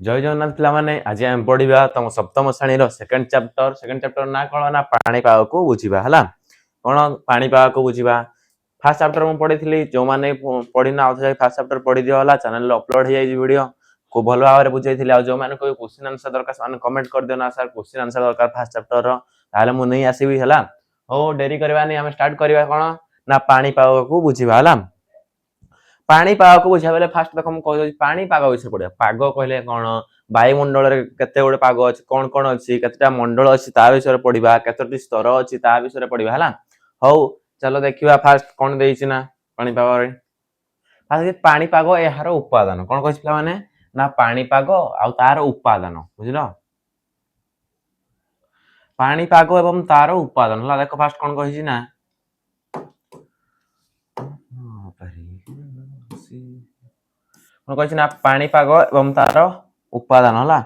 जय जगन्नाथ पिला माने आज आम पढ़ा तुम सप्तम श्रेणी सेकंड चैप्टर ना कौन ना पाणीपाग को बुझा है कौन पाणीपाग को बुझा फास्ट चैप्टर मुझे पढ़ी जो मैंने पढ़ीना फास्ट चैप्टर पढ़ी दिगला चैनल अपलोड हो जाए वीडियो को भल भाव बुझे जो मैंने कोई क्वेश्चन आंसर दरकार कमेंट कर दियो ना सर क्वेश्चन आंसर दरकार फास्ट चैप्टर ताले मु नहीं आसीबी है हो डेरी करवानी आम स्टार्ट करवा कौन ना पाणीपाग को बुझा है पाणीपाग को बुझा बेले फास्ट देख मुझे पाणीपाग विषय पढ़ा पाग कहले कौन वायुमंडल केते गुड़े पाग अच्छी कौन कौन अच्छी केतेटा मंडल अच्छी ता विषय पढ़ा केतोटी स्तर अच्छी ता विषय पढ़ा है हौ चलो देखिए फास्ट कौन देइछि ना पाणीपाग रे फास्ट पाणीपाग यार उपादान कौन कहि पिला माने ना पाणीपाग आ तार उपादान बुझिलो पाणीपाग एवं तार उपादान हला देखो फास्ट कौन कहि ना कौन कहि ना पाणीपाग एवं तार उपादान हला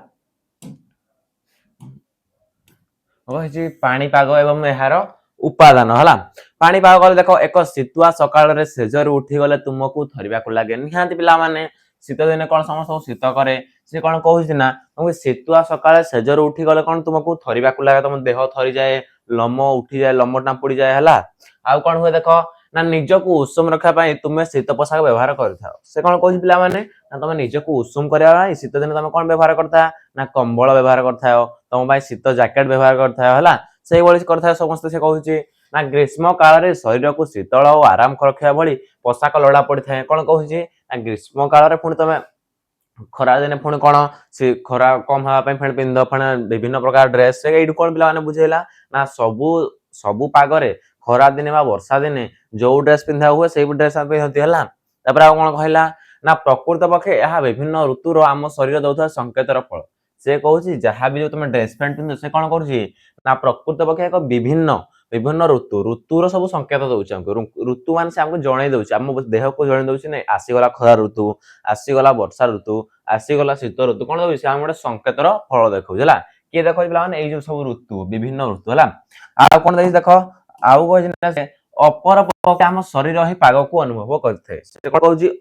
कहि पाणीपाग एवं यार उपादान हला पाणीपाग कहले देखो एक शीतुआ सकाळ रे सेजर उठी गले तुमको थरिबा लागे निहांती पिला माने शीत दिन कौन समस्त शीत करे से कौन कहूँ ना तुम शीतुआ सकाଳେ सेजर उठी गले कौन तुमको थरिबा लागे तुम देह थरी जाए लम उठी जाए लम टांपुड़ी जाए है आउ कौन हुए देख ना निजक उषुम रखापी तुम्हें शीत पोशाक व्यवहार कर से कौन कह पिला माने ना तुम निजक उषुम करने शीत दिन तुम कौन व्यवहार करता ना कंबल व्यवहार करता तुम शीत जैकेट व्यवहार करता है से करता समस्त से कहूँ ना ग्रीष्म काल शरीर को शीतल और आराम रखा भली पोशाक लड़ा पड़ी था कौन कहूँ ना ग्रीष्म काल पुणी तुम खरा दिन पुणी कौन सी खरा कम हाँपाई पुणी पिंध पुणी विभिन्न प्रकार ड्रेस ये कौन पे बुझेगा ना सबू सबू पागरे खरा दिने वर्षा दिने जो ड्रेस पिंधा हुए से ड्रेस पिंधती है कौन कहला ना प्रकृत पक्षे यह विभिन्न ऋतुर आम शरीर दौर संकेतर फल से कहूँ जहाँ भी जो तुम ड्रेस पैंट पिंध से कौन कर प्रकृत पक्षे एक विभिन्न विभिन्न ऋतु ऋतुर सब संकेत दौर ऋतु मान से आमको जन दौर आम देह को जन दौर आसीगला खरा ऋतु आसीगला वर्षा ऋतु आसीगला शीत ऋतु कौन दौर आम गोटे संकेतर फल देखा किए देख पे ये सब ऋतु विभिन्न ऋतु है आ कौन देख आउ कह अपर पक्ष आम शरीर ही पाग को अनुभव कर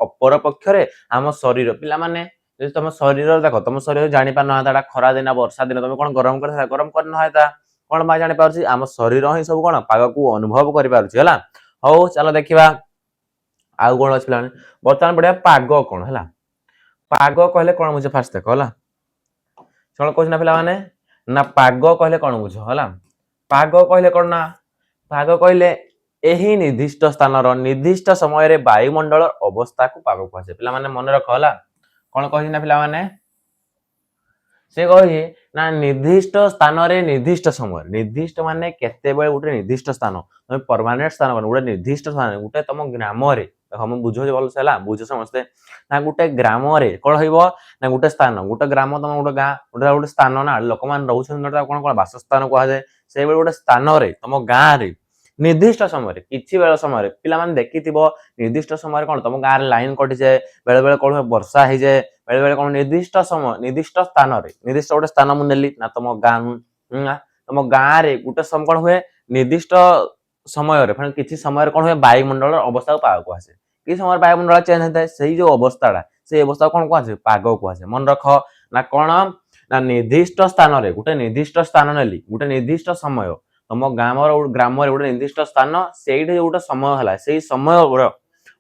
अपर पक्ष आम शरीर पिला माने तुम शरीर देख तुम शरीर जानी पार ना खरा दिन वर्षा दिन तुम कौन गरम कर गरम कर ना कौन मैं जानी पार्सी आम शरीर ही सब कौन पाग को अनुभव कर हौ चलो देखा आउ कौन अच्छी पे बर्तमान बढ़िया पाग कौन है पाग कहले कौन बुझे फास्ट देख है कौन कह पे ना पाग कहले कौन बुझ है पाग कहले कौन ना पाग कहले यही निर्दिष्ट स्थान निर्दिष्ट समय वायुमंडल अवस्था को पाग कहुए पे मन रख है कौन कही पे से कही ना निर्दिष्ट स्थान निर्दिष्ट समय निर्दिष्ट माने केते बेले गोटे निर्दिष्ट स्थान तुम परमानेंट स्थान गोटे निर्दिष्ट स्थान गोटे तुम ग्राम हम बुझ भल से बुझ समस्ते ना गोटे ग्राम कौन ना गोटे स्थान गोटे ग्राम तुम गोटे गाँ गोटे गोटे स्थान ना लोक मैंने रोचे कौन कौन बासस्थान कहुए से गोटे स्थान तुम गाँव निर्दिष्ट समय किसी बेल समय पे देखी निर्दिष्ट समय कौन तुम गाँव लाइन कटि जाए बेले बेले कौन वर्षा हो जाए बेले बेले कौन निर्दिष्ट समय निर्दिष्ट स्थान निर्दिष्ट गोटे स्थान मुझे नेली ना तुम गाँव तुम गाँव में गोटे समय कौन हुए निर्दिष्ट समय किसी समय कौन हुए वायुमंडल अवस्था को पाग कहुए कि समय वायुमंडल चेंज होता है से जो अवस्था से अवस्था कौन कहुए पाग कहुए मन रख ना कौन ना निर्दिष्ट स्थान गोटे निर्दिष्ट स्थान नेली गोटे निर्दिष्ट समय तुम ग्राम गोटे निर्दिष्ट स्थान से गोटे समय है से समय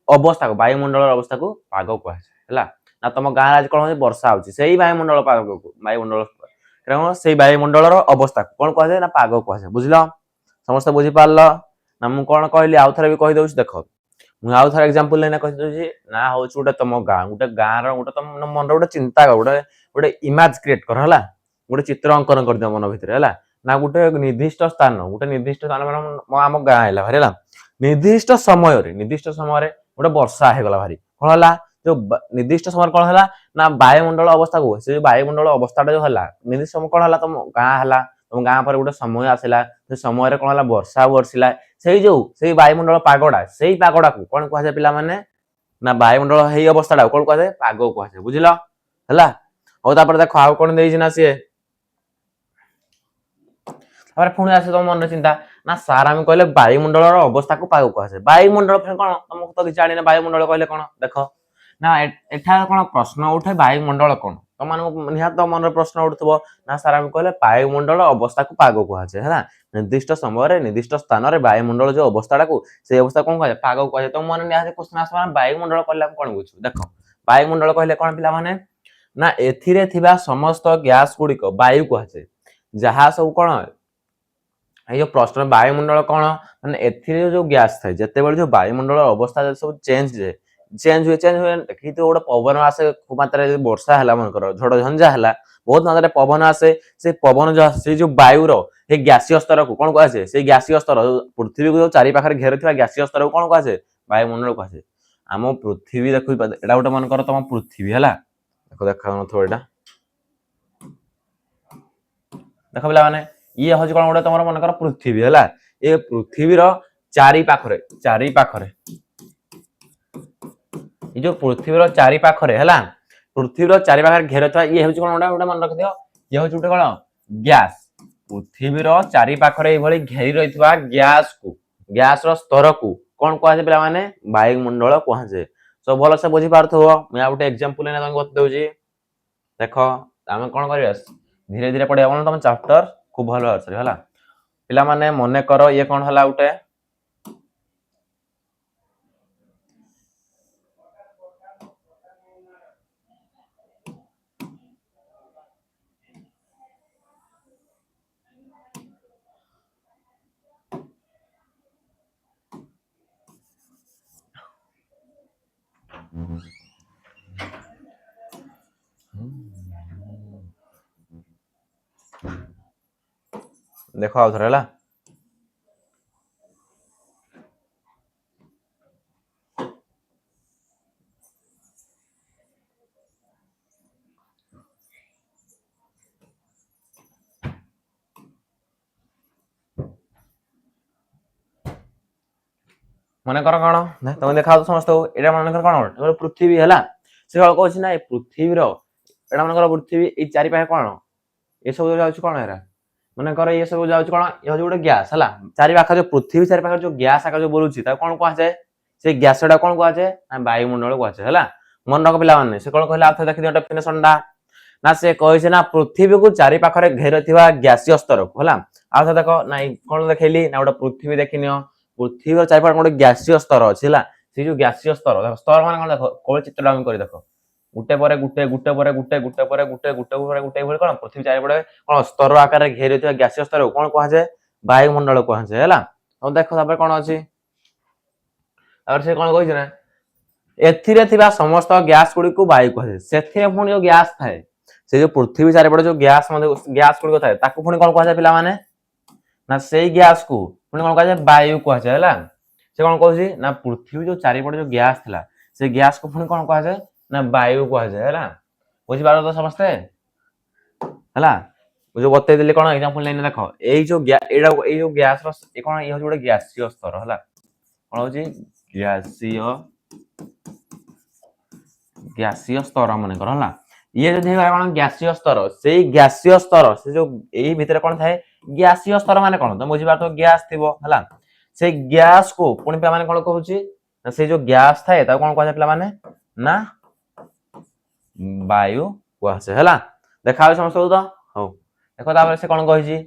अवस्था को वायुमंडल अवस्था को पाग कहुए ना तुम गाँव आज कौन वर्षा हो वायुमंडल पाग को वायुमंडल से वायुमंडल अवस्था कौन कहुए ना पाग कहुए बुझल समस्त बुझीपार ना मुझे कौन कहली आउ थे भी कहीदे देख मुझे आउ थे एग्जांपल लेना कही ना हूँ गोटे तुम गाँव गोटे गाँव गोटे तुम मन गोटे चिंता कर गोटे गोटे इमेज क्रिएट कर है गोटे चित्र अंकन कर दिया मन भितर है ना गोटे निर्दिष्ट स्थान गोटे निर्दिष्ट स्थान आम गाँ है भारी है निर्दिष्ट समय गोटे वर्षा होगला भारी कौन है जो निर्दिष्ट समय कौन है ना वायुमंडल अवस्था को से वायुमंडल अवस्था जो है निर्दिष्ट समय कौन है तुम गाँ है तुम गाँ पर गोटे समय आसला से समय कौन है वर्षा बर्षिला से वायुमंडल पागड़ा से पागड़ा को कौन कहुए पे ना वायुमंडल हे अवस्था कौन कहुए पाग कहुए बुझल है और देख आउ कौन देना सी पुणी आस तुम मन चिंता ना सार आम कहले वायुमंडल अवस्था को पाग कहुए वायुमंडल कौन तुमको तो किसी जाने वायुमंडल कहले कौन देख ना एठा कौन प्रश्न उठे वायुमंडल कौन तुम निहात मन प्रश्न उठुव ना सार आम कहले वायुमंडल अवस्था को पाग कहुए है निर्दिष्ट समय निर्दिष्ट स्थान में वायुमंडल जो अवस्था से अवस्था कौन कहुए पाग कहुए तो मन निहात क्वेश्चन आसवा वायुमंडल कहले कौन बुझू देख वायुमंडल कहले कौन पिला माने ना एथिरे थिबा समस्त गैस गुड़िक वायु कहुए जहाँ सब कौन ये प्रश्न वायुमंडल कौन माने एथिरे जो गैस थाए जिते जो वायुमंडल अवस्था सब चेंज हुए देखी तो गोटे पवन आसे खूब मात्रा वर्षा है मनकर झड़ झंझा है बहुत मात्रा पवन आसे से पवन जो से जो वायुर ये गैसीय स्तर को कौन कहुए से गैसीय स्तर पृथ्वी को जो चारि पाखे घेर गैसीय स्तर को कौन कहुए वायुमंडल कहुए आम पृथ्वी देखो एटा गोटे मनकर तुम पृथ्वी है देखो देखा यहाँ देख पिला माने ये हूँ कौन गोटे तुम मनकर पृथ्वी है ये पृथ्वीर चारि पाखरे ये जो पृथ्वीर चारि पाखरे है पृथ्वीर चारि पाखे घेर ये हूँ कौन गोटे मन रखि दियो ये हूँ गोटे कौन गैस पृथ्वीर चारि पाखरे ये घेरी रही गैस स्तर को कौन कहुए पे वायुमंडल कहुए सब भल से बुझी पार्थो मैं गोटे एग्जांपल तुमको बतदे देख आम कौन कर धीरे धीरे पढ़ा तुम चैप्टर खूब भल है पिला माने मन कर ये कौन है गोटे देख आउ थे है मन कर कौन तुम देखा समस्त ये मन कर कौन पृथ्वी है से कौन ना पृथ्वीर एटा मन पृथ्वी ये चारि पाखे कौन ये सब जाऊँ कौन है मन कर ये सब जाऊँ कौन ये हूँ गोटे गैस है चारि पाख जो पृथ्वी चारि पाखे जो गैस आकार जो बोलूँ कौन कहुए से गैस कौन कहुए वायुमंडल कहुए है मन रख पिला से कौन कहले देखी डेफिनेशन ना से कही ना पृथ्वी को चारि पाखे घेर गैसीय स्तर को है आउ देख ना कौन देखली ना गोटे पृथ्वी देखनी पृथ्वी चारिपाख गोटे गैसीय स्तर अच्छी है से जो गैसीय स्तर स्तर मान कौन देख कौन चित्र कर देख गुटे पर गुटे गुटे पर गुटे गुटे पर गुटे गुटे पर गुटे कौन पृथ्वी चारिपटे कौन स्तर आकार घेरी गैसीय स्तर को कौन कहुए वायुमंडल कहुए है और देख कौन अच्छी से कौन कही ना एथिरे थिबा समस्त गैस गुड़ी को वायु कहुए से पुणी जो गैस थाए से जो पृथ्वी चारिपटे जो गैस गैस गुड़िक थाए पुणी कौन कहुए पिला माने ना से गैस को पुणी कौन कहुए वायु कहुए है से कौन कहूँ ना पृथ्वी जो चारिपटे जो गैस था से गैस को पुणी कौन कहुए ना वायु कहुए है बुझीपार तो समस्ते है जो बतईदेली कौन एग्जांपल नहीं देख ये जो गैस कौन ये गोटे गैसीय स्तर है कौन हूँ गैसीय स्तर मन कर है ये जो कौन गैसीय स्तर से गैसीय स्तर से जो यही भितर कौन थाए गैसीय स्तर माने कौन तुम बुझीपार तो गैस थी है से गैस को पुणी पे माने कौन कहूँ से जो गैस थाए कौन कहुए पे माने ना वायु कहुए है देखा समस्त तो हौ देख से कौन कही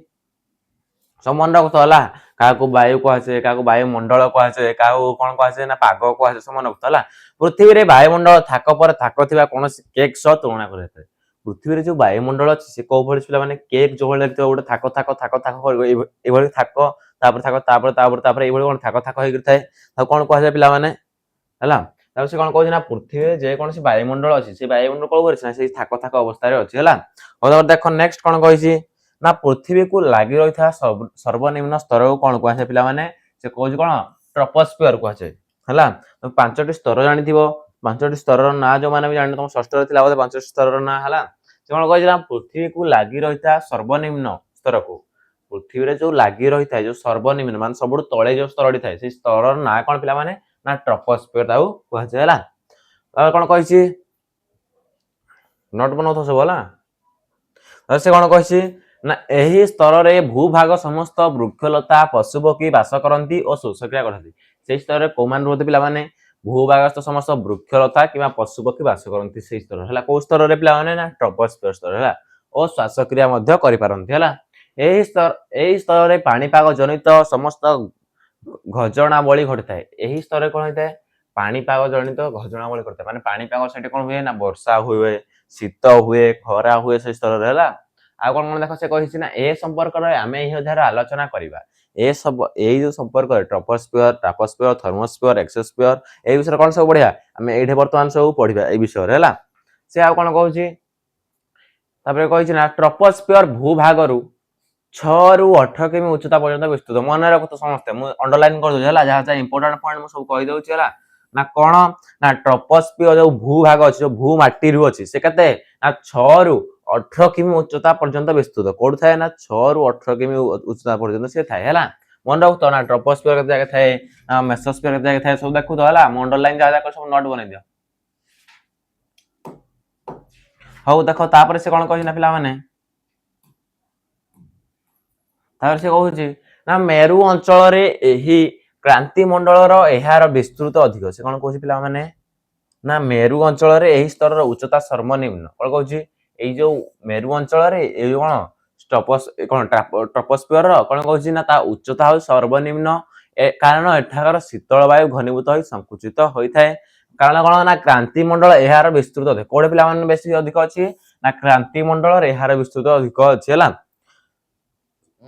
सब मन रख क्या वायु कहुए क्या वायुमंडल कहुए क्या कौन कहुए ना पाग कहुए सब मन रख पृथ्वी में वायुमंडल थाक पर थाक थी कौन केक सह तुलना कर पृथ्वी जो वायुमंडल अच्छी से कौ भाई पिला माने केक जो भाई गोटे थाक थाक थाक थाक ये थाक तापर थाक तापर तापर तापर ये कौन थाक थाक हो कौन कहुए पिला माने है से कौन कहूँ ना पृथ्वी जेकोसी वायुमंडल अच्छी से वायुमंडल कौन कर थाक थाक अवस्था अच्छी है देख नेक्स्ट कौन कही ना पृथ्वी को लगी रही सर्वनिम्न स्तर को कौन कहुए पिला माने से कहूँ कौन ट्रोपोस्फियर कहुए है तुम पांचटी स्तर जानी पांचटी स्तर ना जो मैंने भी जान तुम षष्ठ बोलते पांचटी स्तर ना है से कौन कही पृथ्वी को लगी रही सर्वनिम्न स्तर को पृथ्वी जो लगी रही है जो सर्वनिम्न मान सब तले जो स्तर था से स्तर ना कौन पिला माने ना ट्रोपोस्फियर कहुए है कौन कही नोट बनाऊ सब है से कौन कही ना यही स्तर रे भूभाग समस्त वृक्षलता पशुपक्षी बास करती और श्वासक्रिया करती से स्तर को मान रोते पिला माने भूभागस्थ समस्त वृक्षलता कि पशुपक्षी बास करती से स्तर है कौ स्तर में पाने ना ट्रोपोस्फियर स्तर है और श्वासक्रिया करें स्तर में पाणीपाग जनित समस्त घटनावली घटी है स्तर कौन होता है पाणीपाग जनित घटनावली घटी है पाणीपाग से कौन हुए ना वर्षा हुए शीत हुए खरा हुए से स्तर है आ कौन कौन देख से कही ना ए संपर्क आम अध्याय आलोचना करवा ए सब यही जो संपर्क ट्रोपोस्फियर ट्रापोस्फियर थर्मोस्फियर एक्सोस्फियर ए विषय कौन सब पढ़िया आम ये बर्तमान सब पढ़ा ए विषय है से आ कौन कहूँ कही ना ट्रोपोस्फियर भूभाग 6 ରୁ 18 किमी उच्चता पर्यंत विस्तृत मन रखु समस्ते मुझे अंडरलाइन कर दूसरी जहाँ जहाँ इंपोर्टाट पॉइंट मुझे सब कहीदे ना कौन ना ट्रोपोस्फियर जो भूभाग अच्छी जो भूमाटी अच्छी से कहते ना 6 ରୁ 18 किमी उच्चता पर्यंत विस्तृत कौट थाए ना 6 ରୁ 18 किमी उच्चता पर्यंत सी थाए है मन रखु तो ना ट्रोपोस्फियर के जगह थाए ना मेसोस्फियर के जगह थाए सब देखु तो है अंडरलाइन जहाँ जहाँ सब नोट बन दियो हाँ देख तापर से कौन कही ना पिला माने से कहूँ ना मेरु अंचल क्रांति मंडल यार विस्तृत अधिक से कौन कह पाने ना मेरु अंचल स्तर उच्चता सर्वनिम्न कौन कहूँ जो मेरु अंचल कौन ट्रोपोस्फियर कौन कहूँ ना ता उच्चता हो सर्वनिम्न कारण एठाकर शीतल वायु घनीभूत हो संकुचित होता है कारण कौन ना क्रांति मंडल यार विस्तृत अधिक कौटे पे बेस अधिक अच्छी ना क्रांति मंडल यार विस्तृत अधिक अच्छी है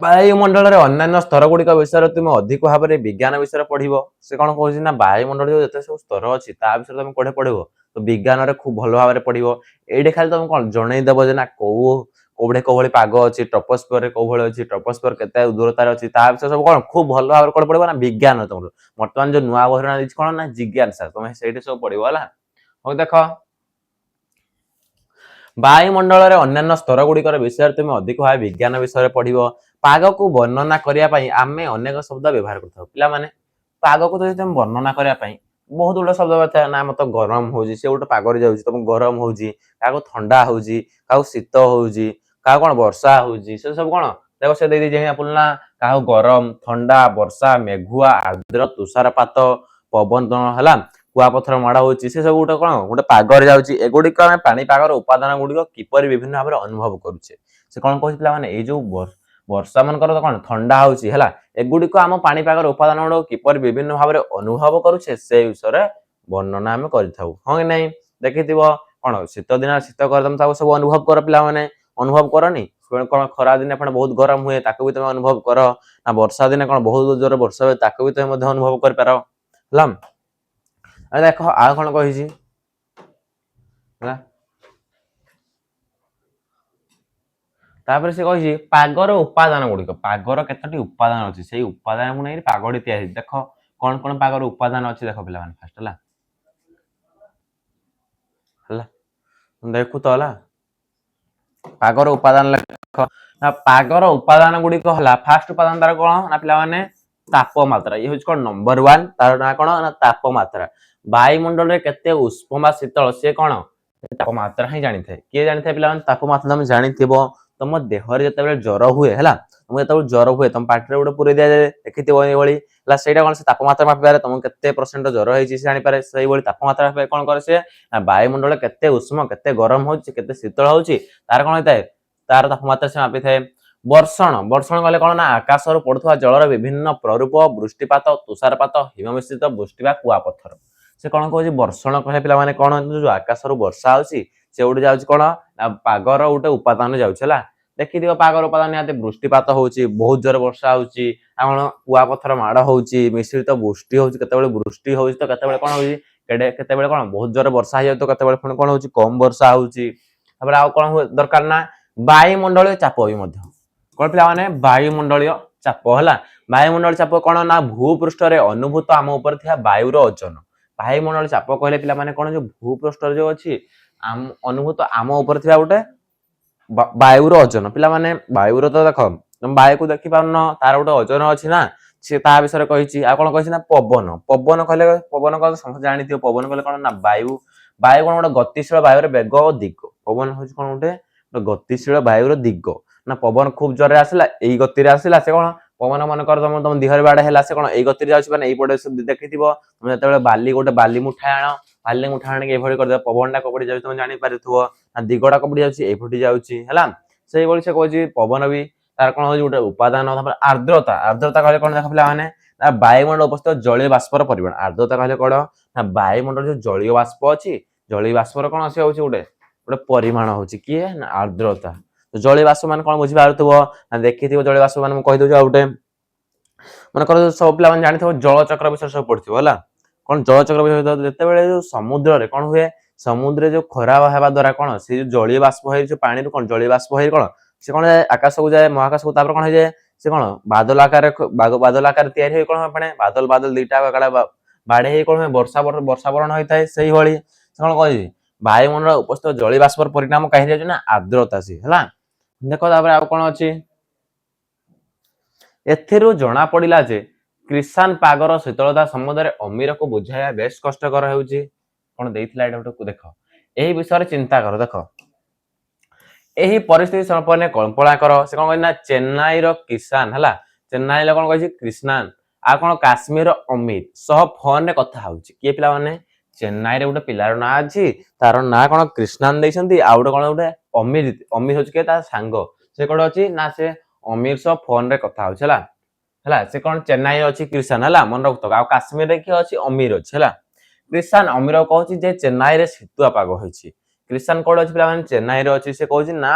वायुमंडल अन्य स्तर गुड़िक विषय तुम अधिक भाव में विज्ञान विषय पढ़ से कौन कह ना वायुमंडल जो जिते सब स्तर अच्छी विषय तुम कौटे पढ़ तो विज्ञान खूब भल भाव में पढ़ ये खाली तुम कौन जनईदेव ना कौटे कौ पाग अच्छी ट्रोपोस्फियर कौ अच्छी ट्रोपोस्फियर के दूरतार अच्छी विषय सब कौन खूब भल भाव कौन पढ़ ना विज्ञान तुम बर्तमान जो नुआ घोषणा कौन ना जिज्ञासा तुम से सब पढ़ है देख वायुमंडल अन्य स्तर गुड़िकर विषय तुम अधिक भाव विज्ञान विषय पढ़ पाग को वर्णना करने आम अनेक शब्द व्यवहार कर पाने पाग को तो तुम वर्णना करने बहुत गुड शब्द ना मत गरम हो गोटे पागर जाऊँ तुम गरम हो ठंडा हो शीत हो कौन वर्षा हो सब कौन देख से बोलना क्या गरम ठंडा वर्षा मेघुआ आर्द्र तुषारपात पवन है कुआपथर माड़ हो सब गोटे कौन गोटे पागर जाऊँगी एगुड़िक आम पाणीपागर उपादान गुड़िक किपर विभिन्न भाव में अनुभव करुचे से कौन कह पे जो वर्षा मनकर तो कौन ठंडा होगा एगुड़िक आम पाणीपागर उपादान गुड़ किपर विभिन्न भाव में अनुभव करुचे से विषय वर्णना आम कर हाँ कि नहीं देखी कौन शीत दिन शीत कर सब अनुभव कर पे अनुभव करनी कौन खरा दिन बहुत गरम हुए भी तुम अनुभव कर ना वर्षा दिन कौन बहुत जोर वर्षा हुए भी तुम अनुभव कर पार देख आ कौन कही तापर से कही पागर उपादान गुड़िक पागर केतोटी उपादान अच्छी से उपादान को नहीं पागटी तैयारी देख कौन कौन पागर उपादान अच्छी देख पे फास्ट है देखु तो है पागर उपादान लेख ना पागर उपादान गुड़िक है फास्ट उपादान तार कौन ना पे तापमात्रा ये हूँ कौन नंबर 1 तार ना कौन ना तापमात्रा वायुमंडल में केते उष्म शीतल सी कौन तापमात्रा ही जानी थे किए जानी थे पे तापमात्रा तुम जानी तुम देह जो ज्वर हुए है तुम जो ज्वर हुए तुम पार्टी गोटे पूरे दिया जाए देखी से कौन से तापमात्रा मापे तुम के परसेंट ज्वर होती जानीपे से तापमात्रा कौन करे से वायुमंडल के उष्म के गरम हो शीतल हो तार कौन होता है तार तापमात्रा से मापी थाए वर्षण वर्षण गले कौन ना आकाश पड़ुवा जलर विभिन्न प्ररूप वृष्टिपात तुषारपात हिम मिश्रित वृष्टि कुआपथर से कौन कह वर्षण कहे पे कौन जो आकाश वर्षा होती से गोटे जाऊँ कौन ना पागर गोटे उपादान जाऊँ देखी पागर उपादान निहत वृष्टिपात हो बहुत जोर वर्षा हो कौन कुआपथर माड़ हो मिश्रित वृष्टि हो वृष्टि हो तो केत कौन हो कौन बहुत जोर वर्षा हो तो केत कौन हो कम वर्षा हो कौन हुए दरकार ना वायुमंडलीय चाप भी कौन पे वायुमंडलीय चाप है वायुमंडल चाप कौन ना भूपृष्ठ अनुभूत आम उपर वायुर ओजन वायुमंडल चाप कहले पे कौन जो भूपृष्ठ जो अच्छी अनुभूत आम उपर गोटे वायुर ओजन पे वायुर तो देख तुम वायु को देखी पार तार गोटे ओजन अच्छी ना सी विषय कही कौन कही ना पवन पवन कहले पवन कह समस्त जानी पवन कहले कौन ना वायु वायु कौन गोटे गतिशील वायुर बेग और दिग पवन हूँ कौन गोटे गतिशील वायुर दिग ना पवन खूब जोर आसला यही गति आसला से कौन ପବନ ମନେକର ତମ ଦିହରେ ବାଡେ ହେଲା ସେ କଣ ଏଇ ଗତିରେ ଯାଉଛି ମାନେ ଏଇପଟେ ଦେଖିଥିବ ତମେ ଯେତେବେଳେ ଗୋଟେ ବାଲି ମୁଠା ଆଣ ବାଲି ମୁଠା ଆଣିକି ଏଇଭଳି କରିଦେବ ପବନଟା କୋଉପଟେ ଯାଉଛି ତମେ ଜାଣିପାରୁଥିବ ନା ଦିଗଟା କୋଉପଟେ ଯାଉଛି ଏଇପଟେ ଯାଉଛି ହେଲା ସେଇଭଳି ସେ କହୁଛି ପବନ ବି ତାର କଣ ହଉଛି ଗୋଟେ ଉପାଦାନ ତାପରେ ଆର୍ଦ୍ରତା କହିଲେ କଣ ଦେଖ ପିଲାମାନେ ନା ବାୟୁମଣ୍ଡଳ ଉପସ୍ଥିତ ଜଳୀୟ ବାଷ୍ପର ପରିମାଣ ଆର୍ଦ୍ରତା କହିଲେ କଣ ନା ବାୟୁମଣ୍ଡଳ ଯୋଉ ଜଳୀୟ ବାଷ୍ପ ଅଛି ଜଳୀୟ ବାଷ୍ପର କଣ ସେ ହଉଛି ଗୋଟେ ପରିମାଣ ହଉଛି କିଏ ନା ଆର୍ଦ୍ରତା ଜଳୀୟ ବାଷ୍ପ ମାନେ କଣ ବୁଝିପାରୁଥିବ ନା ଦେଖିଥିବ ଜଳୀୟ ବାଷ୍ପ ମାନେ ମୁଁ କହିଦଉଛି ଆଉ ଗୋଟେ ମନେକର ସବୁ ପିଲାମାନେ ଜାଣିଥିବ ଜଳଚକ୍ର ବିଷୟରେ ସବୁ ପଢିଥିବ ହେଲା କଣ ଜଳଚକ୍ର ବିଷୟ ଯେତେବେଳେ ଯୋଉ ସମୁଦ୍ରରେ କଣ ହୁଏ ସମୁଦ୍ରରେ ଯୋଉ ଖରା ହେବା ଦ୍ଵାରା କଣ ସେ ଯୋଉ ଜଳୀୟ ବାଷ୍ପ ହେଇ ଯୋଉ ପାଣିରୁ କଣ ଜଳୀୟ ବାଷ୍ପ ହେଇ କଣ ସେ କଣ ଆକାଶକୁ ଯାଏ ମହାକାଶକୁ ତାପରେ କଣ ହେଇଯାଏ ସେ କଣ ବାଦଲ ଆକାରରେ ତିଆରି ହେଇ କଣ ମାନେ ବାଦଲ ଦିଟା ବାଡେଇ ହେଇ କଣ ବର୍ଷା ବରଣ ହେଇଥାଏ ସେଇଭଳି ସେ କଣ କହିବି ବାୟୁମଣ୍ଡଳ ଉପସ୍ଥିତ ଜଳୀୟ ବାଷ୍ପର ପରିଣାମ କାହିଁକି ଯାଉଛି ନା ଆର୍ଦ୍ରତା ସେ ହେଲା ଦେଖ ତାପରେ ଆଉ କଣ ଅଛି ଏଥିରୁ ଜଣା ପଡିଲା ଯେ କ୍ରିଷାନ ପାଗର ଶୀତଳତା ସମୁଦ୍ରରେ ଅମୀରକୁ ବୁଝାଇବା ବେଶ କଷ୍ଟକର ହେଉଛି କଣ ଦେଇଥିଲା ଏଇଟା ଗୋଟେ ଦେଖ ଏହି ବିଷୟରେ ଚିନ୍ତା କର ଦେଖ ଏହି ପରିସ୍ଥିତି ସମ୍ପର୍ଣ୍ଣ କଳ୍ପନା କର ସେ କଣ କହିଲା ଚେନ୍ନାଇର କିଷାନ ହେଲା ଚେନ୍ନାଇର କଣ କହିଛି କ୍ରିଷ୍ଣାନ ଆଉ କଣ କାଶ୍ମୀରର ଅମିତ ସହ ଫୋନରେ କଥା ହଉଛି କିଏ ପିଲାମାନେ ଚେନ୍ନାଇରେ ଗୋଟେ ପିଲାର ନାଁ ଅଛି ତାର ନାଁ କଣ କ୍ରିଷ୍ଣାନ ଦେଇଛନ୍ତି ଆଉ ଗୋଟେ କଣ ଗୋଟେ ଅମିତ ହଉଛି କିଏ ତା ସାଙ୍ଗ ସେ କଣ ଅଛି ନା ସେ ଅମିର ସହ ଫୋନରେ କଥା ହଉଛି ହେଲା ସେ କଣ ଚେନ୍ନାଇ ଅଛି କ୍ରିଷାନ ହେଲା ମନେ ରଖୁଥିବ ଆଉ କାଶ୍ମୀରରେ କିଏ ଅଛି ଅମିର ଅଛି ହେଲା କ୍ରିଷାନ ଅମିର କହୁଛି ଯେ ଚେନ୍ନାଇରେ ଶୀତୁଆ ପାଗ ହେଇଛି କ୍ରିଷାନ କୋଉଠି ଅଛି ପିଲାମାନେ ଚେନ୍ନାଇରେ ଅଛି ସେ କହୁଛି ନା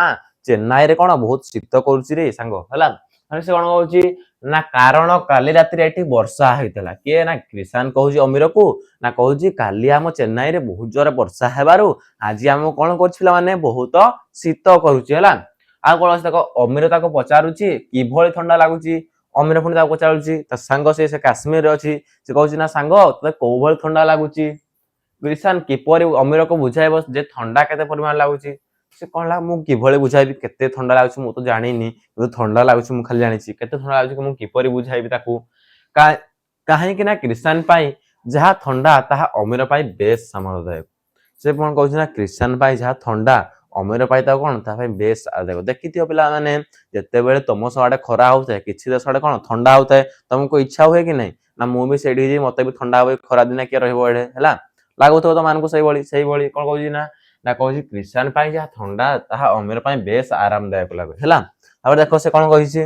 ଚେନ୍ନାଇରେ କଣ ବହୁତ ଶୀତ କରୁଛି ରେ ସାଙ୍ଗ ହେଲା ସେ କଣ କହୁଛି ନା କାରଣ କାଲି ରାତିରେ ଏଠି ବର୍ଷା ହେଇଥିଲା କିଏ ନା କ୍ରିଷାନ କହୁଛି ଅମିରକୁ ନା କହୁଛି କାଲି ଆମ ଚେନ୍ନାଇରେ ବହୁତ ଜୋରେ ବର୍ଷା ହେବାରୁ ଆଜି ଆମକୁ କଣ କରୁଛି ପିଲାମାନେ ବହୁତ ଶୀତ କରୁଛି ହେଲା ଆଉ କଣ ଅଛି ଦେଖ ଅମିର ତାକୁ ପଚାରୁଛି କିଭଳି ଥଣ୍ଡା ଲାଗୁଛି ଅମିର ପୁଣି ତାକୁ ପଚାରୁଛି ତା ସାଙ୍ଗ ସେ କାଶ୍ମୀରରେ ଅଛି ସେ କହୁଛି ନା ସାଙ୍ଗ ତତେ କୋଉ ଭଳି ଥଣ୍ଡା ଲାଗୁଛି କ୍ରିଷାନ କିପରି ଅମିରକୁ ବୁଝାଇବ ଯେ ଥଣ୍ଡା କେତେ ପରିମାଣ ଲାଗୁଛି ସେ କଣ ହେଲା ମୁଁ କିଭଳି ବୁଝାଇବି କେତେ ଥଣ୍ଡା ଲାଗୁଛି ମୁଁ ତ ଜାଣିନି କିନ୍ତୁ ଥଣ୍ଡା ଲାଗୁଛି ମୁଁ ଖାଲି ଜାଣିଛି କେତେ ଥଣ୍ଡା ଲାଗୁଛି ମୁଁ କିପରି ବୁଝାଇବି ତାକୁ କାହିଁକି ନା କ୍ରିଷାନ ପାଇଁ ଯାହା ଥଣ୍ଡା ତାହା ଅମିର ପାଇଁ ବେଶ ସାମର୍ଥ୍ୟଦାୟକ ସେ କଣ କହୁଛି ନା କ୍ରିଷାନ ପାଇଁ ଯାହା ଥଣ୍ଡା ଅମିର ପାଇଁ ତାକୁ କଣ ତା ପାଇଁ ବେଶ ଆଦାୟକ ଦେଖିଥିବ ପିଲାମାନେ ଯେତେବେଳେ ତମ ସବୁଆଡେ ଖରା ହଉଥାଏ କିଛି ଦେଶ ଆଡେ କଣ ଥଣ୍ଡା ହଉଥାଏ ତମକୁ ଇଚ୍ଛା ହୁଏ କି ନାଇଁ ନା ମୁଁ ବି ସେଇଠି ଯିବି ମତେ ବି ଥଣ୍ଡା ହୁଏ ଖରା ଦିନେ କିଏ ରହିବ ଏଡେ ହେଲା ଲାଗୁଥିବ ତମମାନଙ୍କୁ ସେଇଭଳି କଣ କହୁଛି ନା ନା କହୁଛି କ୍ରିଷାନ ପାଇଁ ଯାହା ଥଣ୍ଡା ତାହା ଅମିର ପାଇଁ ବେଶ ଆରାମଦାୟକ ଲାଗେ ହେଲା ତାପରେ ଦେଖ ସେ କଣ କହିଛି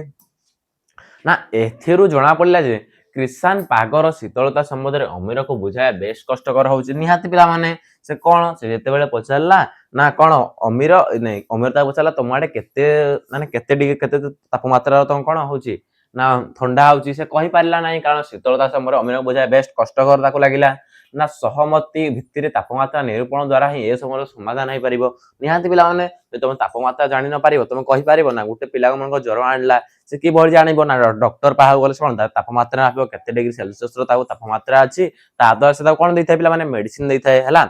ନା ଏଥିରୁ ଜଣା ପଡିଲା ଯେ କ୍ରିଷାନ ପାଗର ଶୀତଳତା ସମ୍ବନ୍ଧରେ ଅମିରକୁ ବୁଝାଇବା ବେଶ କଷ୍ଟକର ହଉଛି ନିହାତି ପିଲାମାନେ ସେ କଣ ସେ ଯେତେବେଳେ ପଚାରିଲା ନା କଣ ଅମିର ନାଇଁ ଅମିର ତାକୁ ପଚାରିଲା ତମ ଆଡେ କେତେ ମାନେ କେତେ ଡିଗ୍ରୀ କେତେ ତାପମାତ୍ରା ତମ କଣ ହଉଛି ନା ଥଣ୍ଡା ହଉଛି ସେ କହିପାରିଲା ନାହିଁ କାରଣ ଶୀତଳତା ସମୟରେ ଅମିରକୁ ବୁଝାଇବା ବେଶ କଷ୍ଟକର ତାକୁ ଲାଗିଲା ନା ସହମତି ଭିତ୍ତିରେ ତାପମାତ୍ରା ନିରୂପଣ ଦ୍ଵାରା ହିଁ ଏ ସମୟର ସମାଧାନ ହେଇପାରିବ ନିହାତି ପିଲାମାନେ ଯଦି ତମେ ତାପମାତ୍ରା ଜାଣି ନ ପାରିବ ତମେ କହିପାରିବ ନା ଗୋଟେ ପିଲାକୁ ମନେକର ଜ୍ୱର ଆଣିଲା ସେ କିଭଳି ଜାଣିବ ନା ଡକ୍ଟର ପାଖକୁ ଗଲେ କଣ ତାପମାତ୍ରା ମାପିବ କେତେ ଡିଗ୍ରୀ ସେଲସିୟସ ର ତାକୁ ତାପମାତ୍ରା ଅଛି ତା ଦ୍ୱାରା ସେ ତାକୁ କଣ ଦେଇଥାଏ ପିଲାମାନେ ମେଡିସିନ ଦେଇଥାଏ ହେଲା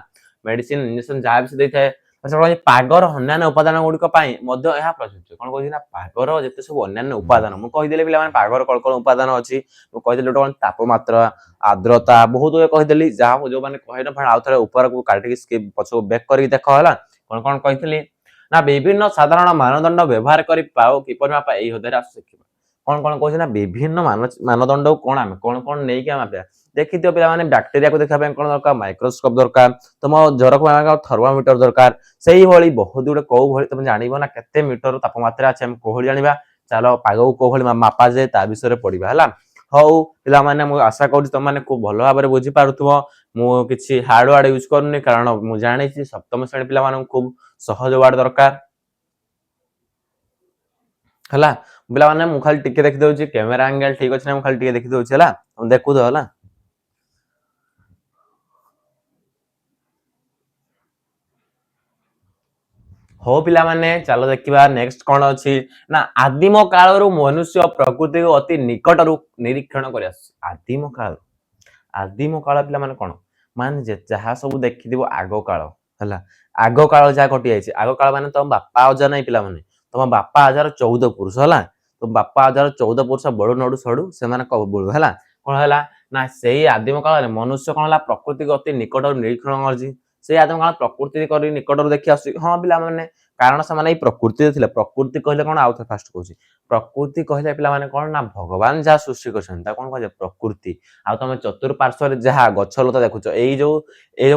ମେଡିସିନ ଇଞ୍ଜେକ୍ସନ ଯାହା ବି ସେ ଦେଇଥାଏ ପାଗର ଅନ୍ୟାନ୍ୟ ଉପାଦାନ ଗୁଡିକ ପାଇଁ ମଧ୍ୟ ଏହା ପ୍ରଯୁଜ୍ୟ କଣ କହୁଛି ନା ପାଗର ଯେତେ ସବୁ ଅନ୍ୟାନ୍ୟ ଉପାଦାନ ମୁଁ କହିଦେଲି ପିଲାମାନେ ପାଗର କଣ କଣ ଉପାଦାନ ଅଛି ମୁଁ କହିଦେଲି ଗୋଟେ କଣ ତାପମାତ୍ରା ଆର୍ଦ୍ରତା ବହୁତ କହିଦେଲି ଯାହା ଯୋଉମାନେ କହିନ ଆଉ ଥରେ ଉପରକୁ କାଟିକି ପଛକୁ ବେକ୍ କରିକି ଦେଖ ହେଲା କଣ କଣ କହିଥିଲି ନା ବିଭିନ୍ନ ସାଧାରଣ ମାନଦଣ୍ଡ ବ୍ୟବହାର କରି ପାଉ କିପରି ମାପା ଏଇ ହୃଦୟରେ ଆସୁ ଶିଖିବା କଣ କଣ କହୁଛି ନା ବିଭିନ୍ନ ମାନଦଣ୍ଡକୁ କଣ ଆମେ କଣ ନେଇକି ଆମେ ମାପିବା ଦେଖିଥିବ ପିଲାମାନେ ବ୍ୟାକ୍ଟେରିଆକୁ ଦେଖିବା ପାଇଁ କଣ ଦରକାର ମାଇକ୍ରୋସ୍କୋପ ଦରକାର ତମ ଜ୍ୱରକୁ ଥର୍ମୋମିଟର ଦରକାର ସେଇଭଳି ବହୁତ ଗୁଡେ କୋଉ ଭଳି ତମେ ଜାଣିବ ନା କେତେ ମିଟର ତାପମାତ୍ରା ଅଛି ଆମେ କୋଉ ଭଳି ଜାଣିବା ଚାଲ ପାଗକୁ କୋଉ ଭଳି ମାପା ଯାଏ ତା ବିଷୟରେ ପଢିବା ହେଲା ହଉ ପିଲାମାନେ ମୁଁ ଆଶା କରୁଛି ତମମାନେ ଖୁବ ଭଲ ଭାବରେ ବୁଝିପାରୁଥିବ ମୁଁ କିଛି ହାର୍ଡ ୱାର୍ଡ ୟୁଜ କରୁନି କାରଣ ମୁଁ ଜାଣିଛି ସପ୍ତମ ଶ୍ରେଣୀ ପିଲାମାନଙ୍କୁ ଖୁବ ସହଜ ୱାର୍ଡ ଦରକାର ହେଲା ପିଲାମାନେ ମୁଁ ଖାଲି ଟିକେ ଦେଖିଦଉଛି କ୍ୟାମେରା ଆଙ୍ଗେଲ ଠିକ ଅଛି ନା ମୁଁ ଖାଲି ଟିକେ ଦେଖିଦଉଛି ହେଲା ଦେଖୁଥ ହେଲା ହଉ ପିଲାମାନେ ଚାଲ ଦେଖିବା ନେକ୍ସଟ କଣ ଅଛି ନା ଆଦିମ କାଳରୁ ମନୁଷ୍ୟ ପ୍ରକୃତିକୁ ଅତି ନିକଟରୁ ନିରୀକ୍ଷଣ କରି ଆସୁଛି ଆଦିମ କାଳ ପିଲାମାନେ କଣ ମାନେ ଯାହା ସବୁ ଦେଖିଥିବ ଆଗ କାଳ ହେଲା ଆଗ କାଳ ଯାହା ଘଟି ଯାଇଛି ଆଗ କାଳ ମାନେ ତମ ବାପା ଅଜା ନାହିଁ ପିଲାମାନେ ତମ ବାପା ଅଜାର 14 ପୁରୁଷ ହେଲା ତମ ବାପା ଅଜାର 14 ପୁରୁଷ ବଡୁ ନଡୁ ସଡୁ ସେମାନେ ବଳୁ ହେଲା କଣ ହେଲା ନା ସେଇ ଆଦିମ କାଳରେ ମନୁଷ୍ୟ କଣ ହେଲା ପ୍ରକୃତିକୁ ଅତି ନିକଟରୁ ନିରୀକ୍ଷଣ କରିଛି ସେଇ ଆଦିମ କାଳ ପ୍ରକୃତି କରି ନିକଟରୁ ଦେଖି ଆସୁଛି ହଁ ପିଲାମାନେ କାରଣ ସେମାନେ ଏଇ ପ୍ରକୃତିରେ ଥିଲେ। ପ୍ରକୃତି କହିଲେ କଣ ଆଉ ଥରେ ଫାଷ୍ଟ କହୁଛି ପ୍ରକୃତି କହିଲେ ପିଲାମାନେ କଣ ନା ଭଗବାନ ଯାହା ସୃଷ୍ଟି କରିଛନ୍ତି ତାକୁ କଣ କୁହାଯାଏ ପ୍ରକୃତି। ଆଉ ତମେ ଚତୁଃପାର୍ଶ୍ୱରେ ଯାହା ଗଛ ଲତା ଦେଖୁଛ ଏଇ ଯୋଉ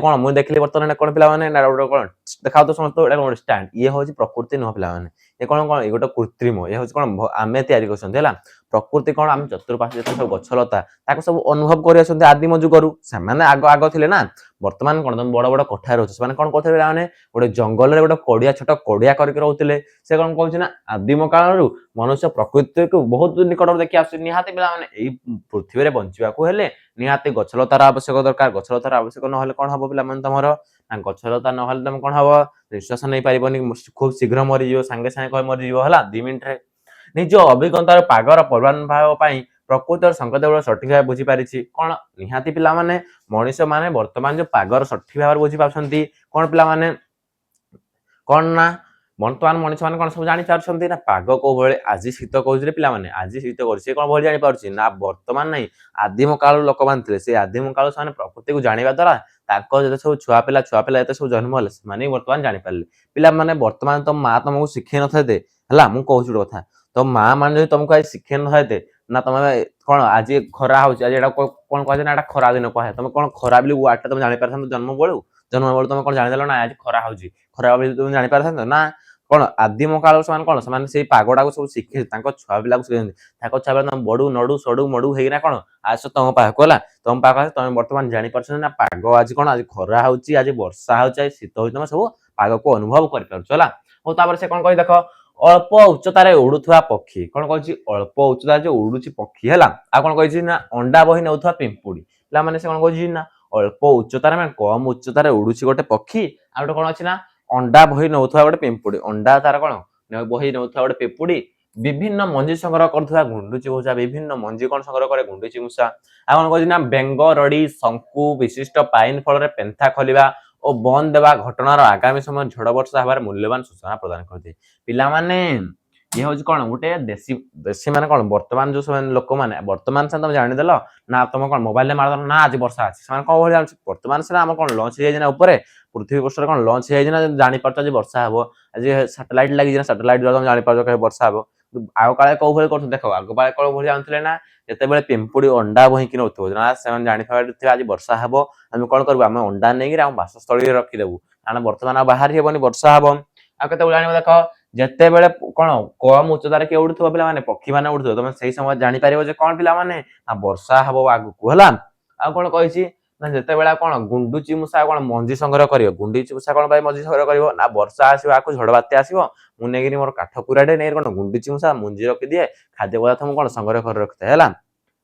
କଣ ମୁଁ ଦେଖିଲି ବର୍ତ୍ତମାନ କଣ ପିଲାମାନେ ନା ଗୋଟେ କଣ ଦେଖାଉ ତ ସମସ୍ତେ ଏଇଟା କଣ ଷ୍ଟାଣ୍ଡ ଇଏ ହଉଛି ପ୍ରକୃତି ନୁହଁ ପିଲାମାନେ ଏ କଣ ଏ ଗୋଟେ କୃତ୍ରିମ ଏ ହଉଛି କଣ ଆମେ ତିଆରି କରିଛନ୍ତି ହେଲା। ପ୍ରକୃତି କଣ ଆମେ ଚତୁଃପାର୍ଶ୍ୱରେ ଯେତେ ସବୁ ଗଛ ଲତା ତାକୁ ସବୁ ଅନୁଭବ କରି ଆସନ୍ତି ଆଦିମ ଯୁଗରୁ ସେମାନେ ଆଗ ଥିଲେ ନା। ବର୍ତ୍ତମାନ କଣ ତମେ ବଡ ବଡ କୋଠାରେ ରହୁଛ ସେମାନେ କଣ କରୁଥିଲେ ପିଲାମାନେ ଗୋଟେ ଜଙ୍ଗଲରେ ଗୋଟେ କଡିଆ ଛୋଟ କଡିଆ କରିକି ରହୁଥିଲେ। ସେ କଣ କହୁଛି ନା ଆଦିମ କାଳରୁ ମନୁଷ୍ୟ ପ୍ରକୃତିକୁ ବହୁତ ନିକଟରୁ ଦେଖି ଆସୁଛି। ନିହାତି ପିଲାମାନେ ଏଇ ପୃଥିବୀରେ ବଞ୍ଚିବାକୁ ହେଲେ ନିହାତି ଗଛଲତାର ଆବଶ୍ୟକ ଦରକାର। ଗଛଲତାର ଆବଶ୍ୟକ ନହେଲେ କଣ ହବ ପିଲାମାନେ ତମର ନା ଗଛଲତା ନହେଲେ ତମେ କଣ ହବ ନିଶ୍ୱାସ ନେଇପାରିବନି ଖୁବ ଶୀଘ୍ର ମରିଯିବ ସାଙ୍ଗେ ସାଙ୍ଗେ ମରିଯିବ ହେଲା 2 ମିନିଟରେ। ନିଜ ଅଭିଜ୍ଞତାର ପାଗର ପୂର୍ବାନୁଭବ ପାଇଁ ପ୍ରକୃତିର ସଂକେତ ଗୁଡିକ ସଠିକ ଭାବେ ବୁଝିପାରିଛି। କଣ ନିହାତି ପିଲାମାନେ ମଣିଷ ମାନେ ବର୍ତ୍ତମାନ ଯୋଉ ପାଗର ସଠିକ ଭାବରେ ବୁଝିପାରୁଛନ୍ତି। କଣ ପିଲାମାନେ କଣ ନା ବର୍ତ୍ତମାନ ମଣିଷ ମାନେ କଣ ସବୁ ଜାଣିପାରୁଛନ୍ତି ନା ପାଗ କୋଉ ଭଳି ଆଜି ଶୀତ କହୁଥିଲେ ପିଲାମାନେ ଆଜି ଶୀତ କରୁଛି ସେ କଣ ଭଳି ଜାଣିପାରୁଛି ନା ବର୍ତ୍ତମାନ ନାଇଁ ଆଦିମ କାଳରୁ ଲୋକମାନେ ଥିଲେ ସେ ଆଦିମ କାଳରୁ ସେମାନେ ପ୍ରକୃତିକୁ ଜାଣିବା ଦ୍ଵାରା ତାଙ୍କ ଯେତେ ସବୁ ଛୁଆ ପିଲା ଯେତେ ସବୁ ଜନ୍ମ ହେଲେ ସେମାନେ ବର୍ତ୍ତମାନ ଜାଣିପାରିଲେ। ପିଲାମାନେ ବର୍ତ୍ତମାନ ତମ ମା ତମକୁ ଶିଖେଇ ନଥାଏ ହେଲା ମୁଁ କହୁଛି ଗୋଟେ କଥା ତମ ମା ମାନେ ଯଦି ତମକୁ ଆଜି ଶିଖେଇ ନଥାଏ ନା ତମେ କଣ ଆଜି ଖରା ହଉଛି ଆଜି ଏଟା କଣ କୁହାଯାଏ ନା ଏଟା ଖରା ଦିନ କୁହାଯାଏ ତମେ କଣ ଖରା ବୋଲି ୱାର୍ଡ ଟା ତମେ ଜାଣିପାରିଥାନ୍ତ ଜନ୍ମ ବେଳୁ ତମେ କଣ ଜାଣିଦେଲ ନା ଆଜି ଖରା ହଉଛି ଖରା ବୋଲି ତମେ ଜାଣିପାରିଥାନ୍ତ ନା। କଣ ଆଦିମ କାଳ ସେମାନେ ସେଇ ପାଗଟାକୁ ସବୁ ଶିଖେଇ ତାଙ୍କ ଛୁଆ ପିଲାକୁ ଶିଖେଇଛନ୍ତି। ତାଙ୍କ ଛୁଆ ପିଲା ତମ ବଡୁ ନଡୁ ସଡୁ ମଡୁ ହେଇକିନା କଣ ଆସ ତମ ପାଖକୁ ହେଲା ତମ ପାଖ ତମେ ବର୍ତ୍ତମାନ ଜାଣିପାରୁଛ ନା ପାଗ ଆଜି କଣ ଆଜି ଖରା ହଉଛି ଆଜି ବର୍ଷା ହଉଛି ଆଜି ଶୀତ ହଉଛି ତମେ ସବୁ ପାଗକୁ ଅନୁଭବ କରିପାରୁଛ ହେଲା। ହଉ ତାପରେ ସେ କଣ କହି ଦେଖ ଅଳ୍ପ ଉଚ୍ଚତାରେ ଉଡୁଥିବା ପକ୍ଷୀ କଣ କହିଛି ଅଳ୍ପ ଉଚ୍ଚତାରେ ଯୋଉ ଉଡୁଛି ପକ୍ଷୀ ହେଲା। ଆଉ କଣ କହିଛି ନା ଅଣ୍ଡା ବହି ନେଉଥିବା ପିମ୍ପୁଡି ପିଲାମାନେ ସେ କଣ କହିଛି ନା ଅଳ୍ପ ଉଚ୍ଚତାରେ ମାନେ କମ ଉଚ୍ଚତାରେ ଉଡୁଛି ଗୋଟେ ପକ୍ଷୀ ଆଉ ଗୋଟେ କଣ ଅଛି ନା ଅଣ୍ଡା ବହି ନଉଥିବା ଗୋଟେ ପିମ୍ପୁଡି ଅଣ୍ଡା ତାର କଣ ବହି ନଉଥିବା ଗୋଟେ ପିମ୍ପୁଡି ବିଭିନ୍ନ ମଞ୍ଜି ସଂଗ୍ରହ କରୁଥିବା ଗୁଣ୍ଡୁଚି ମୂଷା ବିଭିନ୍ନ ମଞ୍ଜି କଣ ସଂଗ୍ରହ କରେ ଗୁଣ୍ଡୁଚି ମୂଷା। ଆଉ କଣ କହୁଛି ନା ବେଙ୍ଗ ରଡି ଶଙ୍କୁ ବିଶିଷ୍ଟ ପାଇନ ଫଳରେ ପେନ୍ଥା ଖୋଲିବା ଓ ବନ୍ଦ ଦେବା ଘଟଣାର ଆଗାମୀ ସମୟରେ ଝଡ ବର୍ଷା ହେବାର ମୂଲ୍ୟବାନ ସୂଚନା ପ୍ରଦାନ କରିଥାଏ। ପିଲାମାନେ ଇଏ ହଉଛି କଣ ଗୋଟେ ଦେଶୀ ମାନେ କଣ ବର୍ତ୍ତମାନ ଯୋଉ ସେମାନେ ଲୋକମାନେ ବର୍ତ୍ତମାନ ସେ ତମେ ଜାଣିଦେଲ ନା ତମ କଣ ମୋବାଇଲ ରେ ମାରିଦେଲ ନା ଆଜି ବର୍ଷା ଅଛି ସେମାନେ କଣ ଭଳି ଜାଣୁଛି ବର୍ତ୍ତମାନ ସିନା ଆମର କଣ ଲଞ୍ଚ ହେଇଯାଇଛି ନା ଉପରେ ପୃଥିବୀ ପୃଷ୍ଠରେ କଣ ଲଞ୍ଚ ହେଇଯାଇଛି ନା ଜାଣିପାରୁଛ ଆଜି ବର୍ଷା ହବ ଆଜି ସାଟେଲାଇଟ ଲାଗିଛି ନା ସାଟେଲାଇଟ ଦ୍ୱାରା ତମେ ଜାଣିପାରୁଛ କେବେ ବର୍ଷା ହବ। ଆଉ କାଳେ କୋଉ ଭଳି କରୁଛନ୍ତି ଦେଖ ଆଗ କାଳେ କୋଉ ଭଳି ଜାଣୁଥିଲେ ନା ଯେତେବେଳେ ପିମ୍ପୁଡି ଅଣ୍ଡା ବୋହିକି ନଉଥିବ ନା ସେମାନେ ଜାଣିପାରୁଥିବେ ଆଜି ବର୍ଷା ହବ ଆମେ କଣ କରିବୁ ଆମେ ଅଣ୍ଡା ନେଇକିରି ଆମ ବାସସ୍ଥଳୀରେ ରଖିଦବୁ କାରଣ ବର୍ତ୍ତମାନ ଆଉ ବାହାରି ହେବନି ବର୍ଷା ହବ। ଆଉ କେତେବେଳେ ଜାଣିବ ଦେଖ ଯେତେବେଳେ କଣ କମ ଉଚ୍ଚତାରେ କିଏ ଉଡୁଥିବ ପିଲାମାନେ ପକ୍ଷୀ ମାନେ ଉଡୁଥିବ ତମେ ସେଇ ସମୟରେ ଜାଣିପାରିବ ଯେ କଣ ପିଲାମାନେ ନା ବର୍ଷା ହବ ଆଗକୁ ହେଲା। ଆଉ କଣ କହିଛି ନା ଯେତେବେଳେ କଣ ଗୁଣ୍ଡୁଚି ମୂଷା କଣ ମଞ୍ଜି ସଂଗ୍ରହ କରିବ ଗୁଣ୍ଡୁଚି ମୂଷା କଣ ପାଇଁ ମଞ୍ଜି ସଂଗ୍ରହ କରିବ ନା ବର୍ଷା ଆସିବ ଆଗକୁ ଝଡ ବାତ୍ୟା ଆସିବ ମୁଁ ନେଇକିରି ମୋର କାଠ କୁରାଟେ ନେଇ କଣ ଗୁଣ୍ଡୁଚି ମୂଷା ମଞ୍ଜି ରଖିଦିଏ ଖାଦ୍ୟ ପଦାର୍ଥ ମୁଁ କଣ ସଂଗ୍ରହ କରି ରଖିଥାଏ ହେଲା।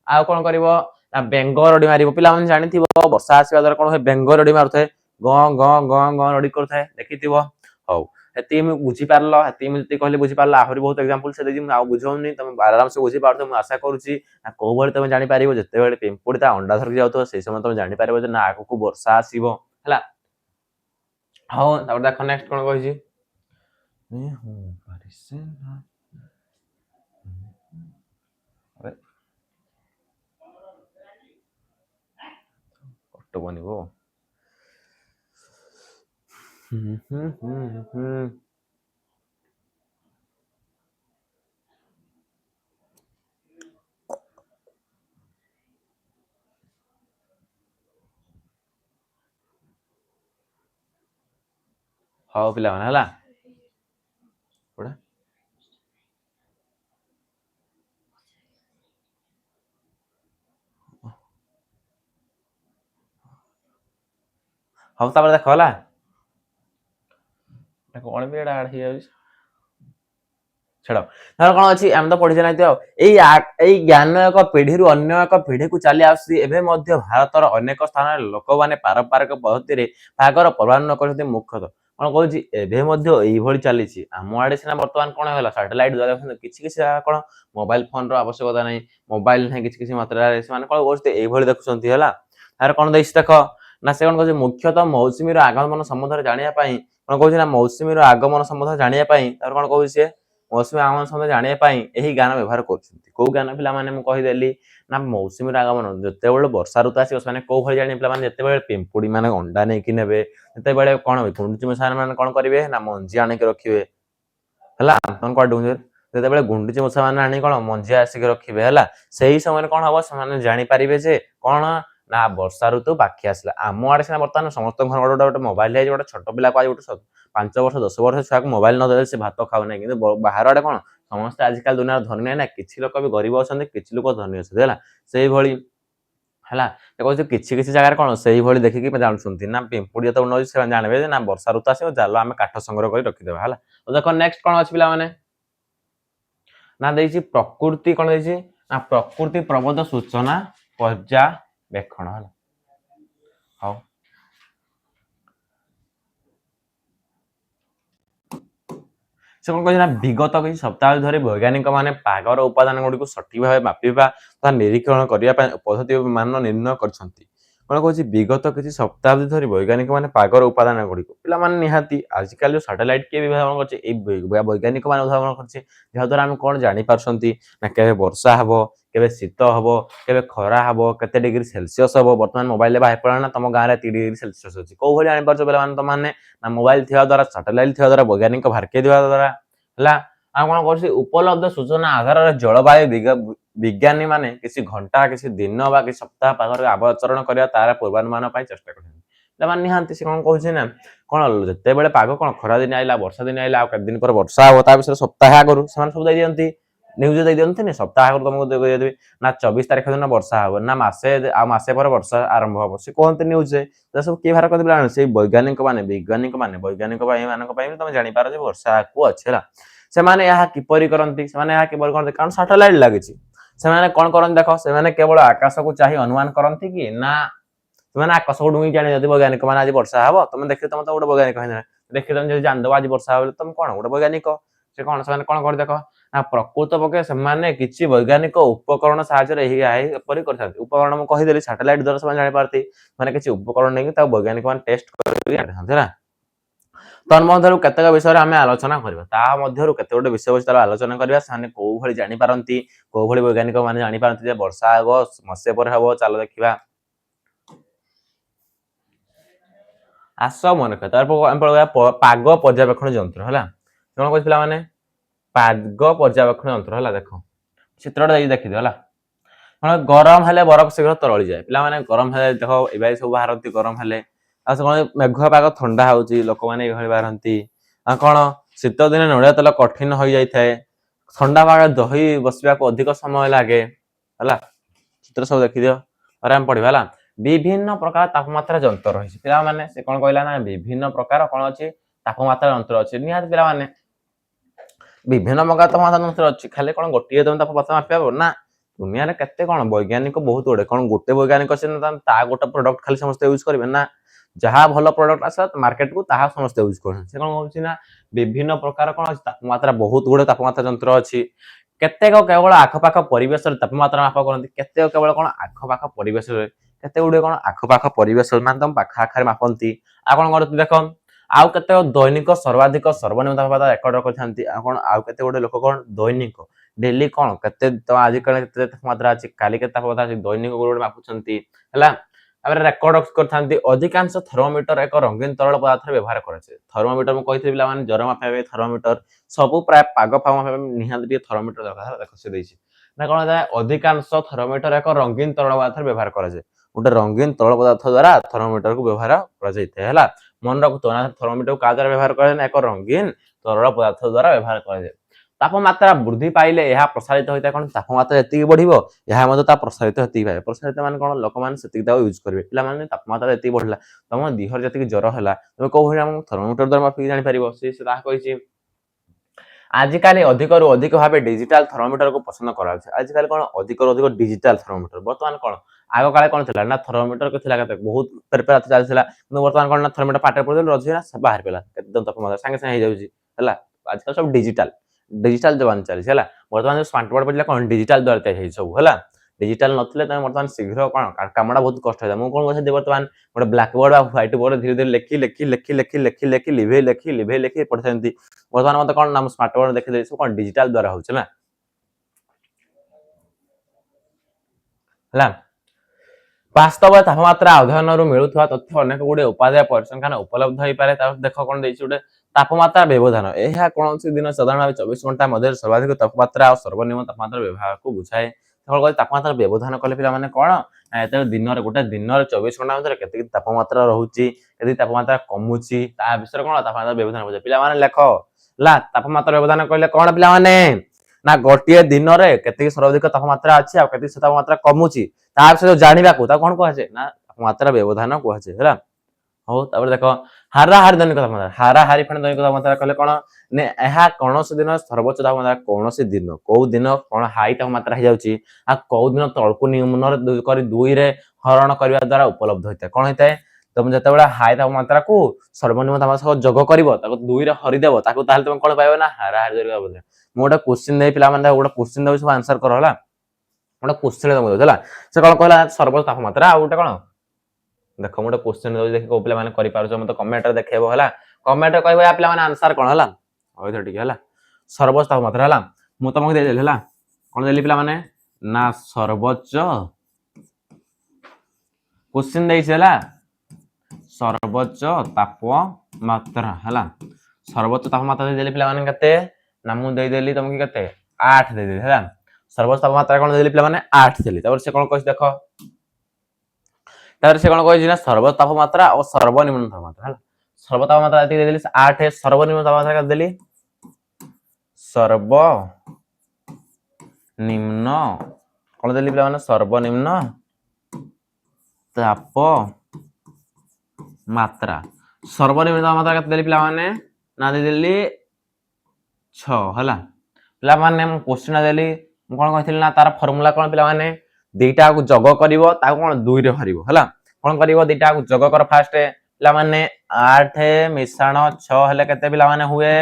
ଆଉ କଣ କରିବ ନା ବେଙ୍ଗ ରଡି ମାରିବ ପିଲାମାନେ ଜାଣିଥିବ ବର୍ଷା ଆସିବା ଦ୍ୱାରା କଣ ହୁଏ ବେଙ୍ଗ ରଡି ମାରୁଥାଏ ଗଁ ଗଁ ଗଁ ଗଁ ରଡି କରୁଥାଏ ଦେଖିଥିବ। ହଉ ହେତିକି ମୁଁ ବୁଝିପାରିଲ ହେତିକି ମୁଁ ଯେତିକି କହିଲି ବୁଝିପାରିଲ ଆହୁରି ବହୁତ ଏକ୍ସାମ୍ପଲ ସେ ଦେଇଛି ମୁଁ ଆଉ ବୁଝଉନି ତମେ ଆରାମସେ ବୁଝିପାରୁଥିବ ମୁଁ ଆଶା କରୁଛି। ନା କୋଉ ଭଳି ତମେ ଜାଣିପାରିବ ଯେତେବେଳେ ପିମ୍ପୁଡି ତା ଅଣ୍ଡା ଧରିକି ଯାଉଥିବ ସେଇ ସମୟ ତମେ ଜାଣିପାରିବ ଯେ ନା ଆଗକୁ ବର୍ଷା ଆସିବ ହେଲା। ହଉ ତାପରେ ଦେଖ ନେକ୍ସଟ କଣ କହିଛି କଟ ବନିବ ହଉ ପିଲାମାନେ ହେଲା ହଉ ତାପରେ ଦେଖ ହେଲା କଣ ବି ଏଇଟା ହେଇଯାଉଛି ଛାଡ ତାର କଣ ଅଛି ଆମେ ତ ପଢିଛେ ନାଇଁ ଆଉ ଏଇ ଜ୍ଞାନ ଏକ ପିଢିରୁ ଅନ୍ୟ ଏକ ପିଢିକୁ ଚାଲି ଆସୁଛି ଏବେ ମଧ୍ୟ ଭାରତର ଅନେକ ସ୍ଥାନରେ ଲୋକମାନେ ପାରମ୍ପରିକ ପଦ୍ଧତିରେ ପାଗର ପୂର୍ବାନୁମାନ କରୁଛନ୍ତି ମୁଖ୍ୟତଃ କଣ କହୁଛି ଏବେ ମଧ୍ୟ ଏଇଭଳି ଚାଲିଛି ଆମ ଆଡେ ସିନା ବର୍ତ୍ତମାନ କଣ ହେଲା ସାଟେଲାଇଟ ଦ୍ୱାରା କିଛି କିଛି କଣ ମୋବାଇଲ ଫୋନ ର ଆବଶ୍ୟକତା ନାହିଁ ମୋବାଇଲ ନାହିଁ କିଛି କିଛି ମାତ୍ରାରେ ସେମାନେ କଣ କରୁଛନ୍ତି ଏଇଭଳି ଦେଖୁଛନ୍ତି ହେଲା। ତାର କଣ ଦେଇଛି ଦେଖ ନା ସେ କଣ କହୁଛି ମୁଖ୍ୟତଃ ମୌସୁମୀର ଆଗମନ ସମ୍ବନ୍ଧରେ ଜାଣିବା ପାଇଁ କଣ କହୁଛି ନା ମୌସୁମୀର ଆଗମନ ସମ୍ବନ୍ଧରେ ଜାଣିବା ପାଇଁ ତାର କଣ କହୁଛି ସିଏ ମୌସୁମୀ ଆଗମନ ସମୟ ଜାଣିବା ପାଇଁ ଏହି ଜ୍ଞାନ ବ୍ୟବହାର କରୁଛନ୍ତି। କୋଉ ଜ୍ଞାନ ପିଲାମାନେ ମୁଁ କହିଦେଲି ନା ମୌସୁମୀର ଆଗମନ ଯେତେବେଳେ ବର୍ଷା ଋତୁ ଆସିବ ସେମାନେ କୋଉ ଭଳି ଜାଣିବେ ପିଲାମାନେ ଯେତେବେଳେ ପିମ୍ପୁଡ଼ି ମାନେ ଅଣ୍ଡା ନେଇକି ନେବେ ସେତେବେଳେ କଣ ହୁଏ ଗୁଣ୍ଡୁଚି ମୂଷା ମାନେ କଣ କରିବେ ନା ମଞ୍ଜି ଆଣିକି ରଖିବେ ହେଲା ତମେ କୁଆଡେ ଡୁଙ୍ଗିରେ ଯେତେବେଳେ ଗୁଣ୍ଡୁଚି ମୂଷା ମାନେ ଆଣି କଣ ମଞ୍ଜି ଆସିକି ରଖିବେ ହେଲା ସେଇ ସମୟରେ କଣ ହବ ସେମାନେ ଜାଣିପାରିବେ ଯେ କଣ ନା ବର୍ଷା ଋତୁ ବାକି ଆସିଲା ଆମ ଆଡେ ସିନା ବର୍ତ୍ତମାନ ସମସ୍ତଙ୍କ ଘର ଗୋଟେ ମୋବାଇଲ ହେଇଛି ଗୋଟେ ଛୋଟ ପିଲାକୁ ଆଜି ଗୋଟେ 5 ବର୍ଷ 10 ବର୍ଷ ଛୁଆକୁ ମୋବାଇଲ ନ ଦେଲେ ସେ ଭାତ ଖାଉନାହିଁ କିନ୍ତୁ ବାହାର ଆଡେ କଣ ସମସ୍ତେ ଆଜିକାଲି ଦୁନିଆରେ ଧନୀ ନାହିଁ ନା କିଛି ଲୋକ ବି ଗରିବ ଅଛନ୍ତି କିଛି ଲୋକ ଧନୀ ଅଛନ୍ତି ହେଲା ସେଇଭଳି ହେଲା କହୁଛି କିଛି କିଛି ଜାଗାରେ କଣ ସେଇଭଳି ଦେଖିକି ଜାଣୁଛନ୍ତି ନା ପିମ୍ପୁଡ଼ି ଯେତେବେଳେ ନଉଛି ସେମାନେ ଜାଣିବେ ଯେ ନା ବର୍ଷା ଋତୁ ଆସିବ ଚାଲ ଆମେ କାଠ ସଂଗ୍ରହ କରି ରଖିଦେବା ହେଲା ଦେଖ ନେକ୍ସଟ କଣ ଅଛି ପିଲାମାନେ ନା ଦେଇଛି ପ୍ରକୃତି କଣ ଦେଇଛି ନା ପ୍ରକୃତି ପ୍ରବୋଧ ସୂଚନା ପର୍ଯ୍ୟବେକ୍ଷଣ ହେଲା ହଉ ସେ କଣ କହିଛି ନା ବିଗତ କିଛି ସପ୍ତାହ ଧରି ବୈଜ୍ଞାନିକ ମାନେ ପାଗର ଉପାଦାନ ଗୁଡିକୁ ସଠିକ ଭାବେ ମାପିବା ତଥା ନିରୀକ୍ଷଣ କରିବା ପାଇଁ ପଦ୍ଧତି ମାନ ନିର୍ଣ୍ଣୟ କରିଛନ୍ତି କଣ କହୁଛି ବିଗତ କିଛି ଶତାବ୍ଦୀ ଧରି ବୈଜ୍ଞାନିକ ମାନେ ପାଗର ଉପାଦାନ ଗୁଡିକୁ ପିଲାମାନେ ନିହାତି ଆଜିକାଲି ଯୋଉ ସାଟେଲାଇଟ କିଏ ବ୍ୟବହାର କରୁଛି ଏଇ ବୈଜ୍ଞାନିକ ମାନେ ଉଦ୍ଭାବନ କରିଛି ଯାହାଦ୍ୱାରା ଆମେ କଣ ଜାଣିପାରୁଛନ୍ତି ନା କେବେ ବର୍ଷା ହବ କେବେ ଶୀତ ହବ କେବେ ଖରା ହବ କେତେ ଡିଗ୍ରୀ ସେଲସିୟସ ହବ ବର୍ତ୍ତମାନ ମୋବାଇଲରେ ବାହାରି ପଡିଲା ନା ତମ ଗାଁରେ 30 ଡିଗ୍ରୀ ସେଲସିୟସ ଅଛି କୋଉ ଭଳି ଜାଣିପାରୁଛ ପିଲାମାନେ ତମାନେ ନା ମୋବାଇଲ ଥିବା ଦ୍ୱାରା ସାଟେଲାଇଟ ଥିବା ଦ୍ୱାରା ବୈଜ୍ଞାନିକ ଭାରକେଇ ଦେବା ଦ୍ୱାରା ହେଲା ଆଉ କଣ କରୁଛି ଉପଲବ୍ଧ ସୂଚନା ଆଧାରରେ ଜଳବାୟୁ ବିଜ୍ଞାନୀ ମାନେ କିଛି ଘଣ୍ଟା କିଛି ଦିନ ବା କିଛି ସପ୍ତାହ ପାଖରେ ଅବଚରଣ କରିବା ତାର ପୂର୍ବାନୁମାନ ପାଇଁ ଚେଷ୍ଟା କରୁଛନ୍ତି ପିଲାମାନେ ନିହାତି ସେ କଣ କହୁଛି ନା କଣ ଯେତେବେଳେ ପାଗ କଣ ଖରା ଦିନ ଆଇଲା ବର୍ଷା ଦିନ ଆଇଲା ଆଉ କେତେ ଦିନ ପରେ ବର୍ଷା ହବ ତା ବିଷୟରେ ସପ୍ତାହ ଆଗରୁ ସେମାନେ ସବୁ ଦେଇ ଦିଅନ୍ତି ନ୍ୟୁଜ ଦେଇ ଦିଅନ୍ତିନି ସପ୍ତାହ ଆଗରୁ ତମକୁ ଦେଇଦେବି ନା 24 ତାରିଖ ଦିନ ବର୍ଷା ହବ ନା ମାସେ ପରେ ବର୍ଷା ଆରମ୍ଭ ହବ ସେ କୁହନ୍ତି ନ୍ୟୁଜରେ ସବୁ କିଏ ବାହାର କରିଦେଲା ସେଇ ବୈଜ୍ଞାନିକ ମାନେ ବୈଜ୍ଞାନିକ ମାନଙ୍କ ପାଇଁ ବି ତମେ ଜାଣିପାର ଯେ ବର୍ଷା ଆଗକୁ ଅଛି ହେଲା ସେମାନେ ଏହା କିପରି କରନ୍ତି କାରଣ ସାଟେଲାଇଟ ଲାଗିଛି ସେମାନେ କଣ କରନ୍ତି ଦେଖ ସେମାନେ କେବଳ ଆକାଶକୁ ଚାହିଁ ଅନୁମାନ କରନ୍ତି କି ନା ସେମାନେ ଆକାଶକୁ ଡୁଙ୍ଗିକି ଜାଣି ଯଦି ବୈଜ୍ଞାନିକ ମାନେ ଆଜି ବର୍ଷା ହବ ତମେ ଦେଖିଲେ ତମେ ତ ଗୋଟେ ବୈଜ୍ଞାନିକ ଦେଖି ତମେ ଯଦି ଜାଣିଦବ ଆଜି ବର୍ଷା ହବ ତମେ କଣ ଗୋଟେ ବୈଜ୍ଞାନିକ ସେ କଣ ସେମାନେ କଣ କରି ଦେଖ ନା ପ୍ରକୃତ ପକ୍ଷେ ସେମାନେ କିଛି ବୈଜ୍ଞାନିକ ଉପକରଣ ସାହାଯ୍ୟରେ ଏପରି କରିଥାନ୍ତି ଉପକରଣ ମୁଁ କହିଦେଲି ସାଟେଲାଇଟ ଦ୍ୱାରା ସେମାନେ ଜାଣିପାରନ୍ତି ମାନେ କିଛି ଉପକରଣ ନେଇକି ତାକୁ ବୈଜ୍ଞାନିକ ମାନେ ଟେଷ୍ଟ କରିକି ଜାଣିଥାନ୍ତି ହେଲା ତନ୍ମଧ୍ୟରୁ କେତେକ ବିଷୟରେ ଆମେ ଆଲୋଚନା କରିବା ତା ମଧ୍ୟରୁ କେତେ ଗୋଟେ ବିଷୟ ବସ୍ତୁ ଆଲୋଚନା କରିବା ସେମାନେ କୋଉ ଭଳି ଜାଣିପାରନ୍ତି କୋଉ ଭଳି ବୈଜ୍ଞାନିକ ମାନେ ଜାଣିପାରନ୍ତି ଯେ ବର୍ଷା ହବ ମାସେ ପରେ ହବ ଚାଲ ଦେଖିବା ଆସ ମନେ ପାଗ ପର୍ଯ୍ୟବେକ୍ଷଣ ଯନ୍ତ୍ର ହେଲା କଣ କହୁଛି ପିଲାମାନେ ପାଗ ପର୍ଯ୍ୟବେକ୍ଷଣ ଯନ୍ତ୍ର ହେଲା ଦେଖ ଚିତ୍ରଟା ଦେଇକି ଦେଖିଦିଅ ହେଲା ଗରମ ହେଲେ ବରଫ ଶୀଘ୍ର ତରଳି ଯାଏ ପିଲାମାନେ ଗରମ ହେଲେ ଦେଖ ଏବେ ସବୁ ବାହାରନ୍ତି ଗରମ ହେଲେ ଆଉ ସେ କଣ ମେଘୁଆ ପାଗ ଥଣ୍ଡା ହଉଛି ଲୋକମାନେ ଏଇଭଳି ବାହାରନ୍ତି ଆଉ କଣ ଶୀତ ଦିନେ ନଡ଼ିଆ ତେଲ କଠିନ ହୋଇଯାଇଥାଏ ଥଣ୍ଡା ପାଗରେ ଦହି ବସିବାକୁ ଅଧିକ ସମୟ ଲାଗେ ହେଲା ଚିତ୍ର ସବୁ ଦେଖିଦିଅ ଆମେ ପଢିବା ହେଲା ବିଭିନ୍ନ ପ୍ରକାର ତାପମାତ୍ରା ଯନ୍ତ୍ର ରହିଛି ପିଲାମାନେ ସେ କଣ କହିଲା ନା ବିଭିନ୍ନ ପ୍ରକାର କଣ ଅଛି ତାପମାତ୍ରା ଯନ୍ତ୍ର ଅଛି ନିହାତି ପିଲାମାନେ ବିଭିନ୍ନ ପ୍ରକାର ତାପମାତ୍ରା ଯନ୍ତ୍ର ଅଛି ଖାଲି କଣ ଗୋଟିଏ ତମେ ତାପମାତ୍ରା ମାପିବା ନା ଦୁନିଆରେ କେତେ କଣ ବୈଜ୍ଞାନିକ ବହୁତ ଗୁଡେ କଣ ଗୋଟେ ବୈଜ୍ଞାନିକ ଅଛି ତା ଗୋଟେ ପ୍ରଡକ୍ଟ ଖାଲି ସମସ୍ତେ ୟୁଜ କରିବେ ନା ଯାହା ଭଲ ପ୍ରଡକ୍ଟ ଆସିଲା ମାର୍କେଟକୁ ତାହା ସମସ୍ତେ ୟୁଜ କରୁଛନ୍ତି ସେ କଣ ହଉଛି ନା ବିଭିନ୍ନ ପ୍ରକାର କଣ ଅଛି ତାପମାତ୍ରା ବହୁତ ଗୁଡେ ତାପମାତ୍ରା ଯନ୍ତ୍ର ଅଛି କେତେକ କେବଳ ଆଖପାଖ ପରିବେଶରେ ତାପମାତ୍ରା ମାପ କରନ୍ତି କେତେକ କେବଳ କଣ ଆଖପାଖ ପରିବେଶରେ କେତେ ଗୁଡେ କଣ ଆଖପାଖ ପରିବେଶ ମାନେ ତମ ପାଖ ଆଖରେ ମାପନ୍ତି ଆଉ କଣ କରନ୍ତି ଦେଖ ଆଉ କେତେକ ଦୈନିକ ସର୍ବାଧିକ ସର୍ବନିମ୍ନ ତାପମାତ୍ରା ରେକର୍ଡ କରିଥାନ୍ତି ଆଉ କଣ ଆଉ କେତେ ଗୁଡେ ଲୋକ କଣ ଦୈନିକ ଡେଲି କଣ କେତେ ଆଜିକାଲି କେତେ ତାପମାତ୍ରା ଅଛି କାଲି କେତେ ତାପମାତ୍ରା ଅଛି ଦୈନିକ ଗୋଟେ ମାପୁଛନ୍ତି ହେଲା ତାପରେ ରେକର୍ଡ କରିଥାନ୍ତି ଅଧିକାଂଶ ଥର୍ମୋମିଟର ଏକ ରଙ୍ଗୀନ ତରଳ ପଦାର୍ଥରେ ବ୍ୟବହାର କରାଯାଏ ଥର୍ମୋମିଟର ମୁଁ କହିଥିଲି ପିଲାମାନେ ଜ୍ୱର ମାପିବା ପାଇଁ ଥର୍ମୋମିଟର ସବୁ ପ୍ରାୟ ପାଗ ଫାଗ ମାପିବା ପାଇଁ ନିହାତି ଟିକେ ଥର୍ମୋମିଟର ଦରକାର ଦେଖ ସେ ଦେଇଛି ନା କଣ ଅଧିକାଂଶ ଥର୍ମୋମିଟର ଏକ ରଙ୍ଗୀନ ତରଳ ପଦାର୍ଥରେ ବ୍ୟବହାର କରାଯାଏ ଗୋଟେ ରଙ୍ଗୀନ ତରଳ ପଦାର୍ଥ ଦ୍ୱାରା ଥର୍ମୋମିଟରକୁ ବ୍ୟବହାର କରାଯାଇଥାଏ ହେଲା ମନେ ରଖୁଥିବ ନା ଥର୍ମୋମିଟରକୁ କାହା ଦ୍ୱାରା ବ୍ୟବହାର କରାଯାଏ ନା ଏକ ରଙ୍ଗୀନ ତରଳ ପଦାର୍ଥ ଦ୍ୱାରା ବ୍ୟବହାର କରାଯାଏ ତାପମାତ୍ରା ବୃଦ୍ଧି ପାଇଲେ ଏହା ପ୍ରସାରିତ ହୋଇଥାଏ କଣ ତାପମାତ୍ରା ଯେତିକି ବଢିବ ଏହା ମଧ୍ୟ ତା ପ୍ରସାରିତ ସେତିକି ପାଇବ ପ୍ରସାରିତ ମାନେ କଣ ଲୋକମାନେ ସେତିକି ତାକୁ ୟୁଜ କରିବେ ପିଲାମାନେ ତାପମାତ୍ରା ଯେତିକି ବଢିଲା ତମ ଦେହରେ ଯେତିକି ଜ୍ୱର ହେଲା ତମେ କୋଉ ଭଳି ଥର୍ମୋମିଟର ଦ୍ୱାରା ମାପିକି ଜାଣିପାରିବ ସେ ତାହା କହିଛି ଆଜିକାଲି ଅଧିକରୁ ଅଧିକ ଭାବେ ଡିଜିଟାଲ ଥର୍ମୋମିଟରକୁ ପସନ୍ଦ କରାଯାଉଛି ଆଜିକାଲି କଣ ଅଧିକରୁ ଅଧିକ ଡିଜିଟାଲ ଥର୍ମୋମିଟର ବର୍ତ୍ତମାନ କଣ ଆଗ କାଳେ କଣ ଥିଲା ନା ଥର୍ମୋମିଟର ଥିଲା କେତେ ବହୁତ ଚାଲିଥିଲା କିନ୍ତୁ ବର୍ତ୍ତମାନ କଣ ନା ଥର୍ମୋମିଟର ପାଟରେ ପଡିଦେଲେ ରଜିଲା ବାହାରି ପଡିଲା କେତେ ତାପମାତ୍ରା ସାଙ୍ଗେ ସାଙ୍ଗେ ହେଇଯାଉଛି ହେଲା ଆଜିକାଲି ସବୁ ଡିଜିଟାଲ ଜବାନ ଚାଲିଛି ହେଲା ବର୍ତ୍ତମାନ ସ୍ମାର୍ଟ ବୋର୍ଡ ପଡିଲା କଣ ଡିଜିଟାଲ ଦ୍ୱାରା ତିଆରି ହେଇଛି ସବୁ ହେଲା डिजिटल नथिले तमे वर्तमान शीघ्र कोन कामडा बहुत कष्ट होय मु कोन कहै दे वर्तमान गोटे ब्लैक बोर्ड आ व्हाइट बोर्ड धीरे धीरे लिखि लिखि लिखि लिखि लिखि लिखि लिभे लिखि पढसेंती वर्तमान मते कोन नाम स्मार्ट बोर्ड देखि दे सब कोन डिजिटल द्वारा होछ ना हला वास्तव तापमात्रा अध्ययन मिलुवा तथ्य अनेक गुड़े उपादेय परिसंख्यान उपलब्ध हो पारे देख कौन गोटे तापमात्रा व्यवधान यह कौन दिन साधारण भाव 24 घंटा मध्य सर्वाधिक तापमात्रा और सर्वनिम्न तापमात्रा व्यवहार को बुझाए तापमात्रा व्यवधान कले पे कौन दिन गोटे दिन 24 घंटा मध्य के तापमात्रा रोचे के तापमात्रा कमुची विषय कौन तापमात्रा व्यवधान बुझे पे लेख ला तापमात्रा व्यवधान कहले कौन पे ना गोटे दिन में के सर्वाधिक तापमात्रा अच्छी आ तापमात्रा कमुची विषय जाना कौन कहुचे ना तापमात्रा व्यवधान कहुचे है हो देख हाराहारी दैनिक तापमात्रा हाराहारी फण दैनिक तापमात्रा कहले कौन ने यह कौन दिन सर्वोच्च तापमात्रा कौन दिन कौ दिन कौन हाई तापमात्रा हो जाउची आ कौ दिन तळकु निम्न करी 2 रे हरण करबा द्वारा उपलब्ध होता है कौन होता है तुम जते बडा हाई तापमात्रा को सर्वनिम्न तापमात्रा जोग करबो ताको 2 रे हरि देबो ताको ताहले तुम कोन पाइबो ना हाराहारी दैनिक तापमात्रा मु गोटे क्वेश्चन दे पिला माने गोटे क्वेश्चन दउ सब आंसर कर होला गोटे क्वेश्चन तुम दउ होला से कोन कहला सर्वोच्च तापमात्रा आ गोटे कोन देख मोटे क्वेश्चन दउ देखि को पिला माने करि पारछो मते कमेंट रे देखेबो होला कमेंट रे कहबो या पिला माने आंसर कोन होला होय ठीक होला सर्वोच्च तापमात्रा होला मु तुमको दे देली होला कोन देली पिला माने ना सर्वोच्च क्वेश्चन देइछ होला सर्वोच्च तापमात्रा होला सर्वोच्च तापमात्रा दे देली पिला माने कते ना मु दे देली तुमको कते 8 दे देली होला सर्वोच्च तापमात्रा कोन देली पिला माने 8 देली तबर से कोन कहछ देखो तार से कोन कहै ना सर्वोच्च तापमात्रा और सर्वनिम्न तापमात्रा हला सर्वोच्च तापमात्रा दे देली 8 है सर्वनिम्न तापमात्रा का देली सर्वनिम्न कोन देली पिला माने सर्वनिम्न तापमात्रा सर्वनिम्न तापमात्रा का देली पिला माने ना दे देली 6 हला पिला माने हम क्वेश्चन देली कोन कहथिल ना तार फार्मूला कोन पिला माने दुईटा को जग करिवो ताको कोन 2 रे हरिवो हला कोन करिवो दुईटा को जग कर फास्ट पिला माने 8 मिश्रण 6 हेले केते पिला माने हुए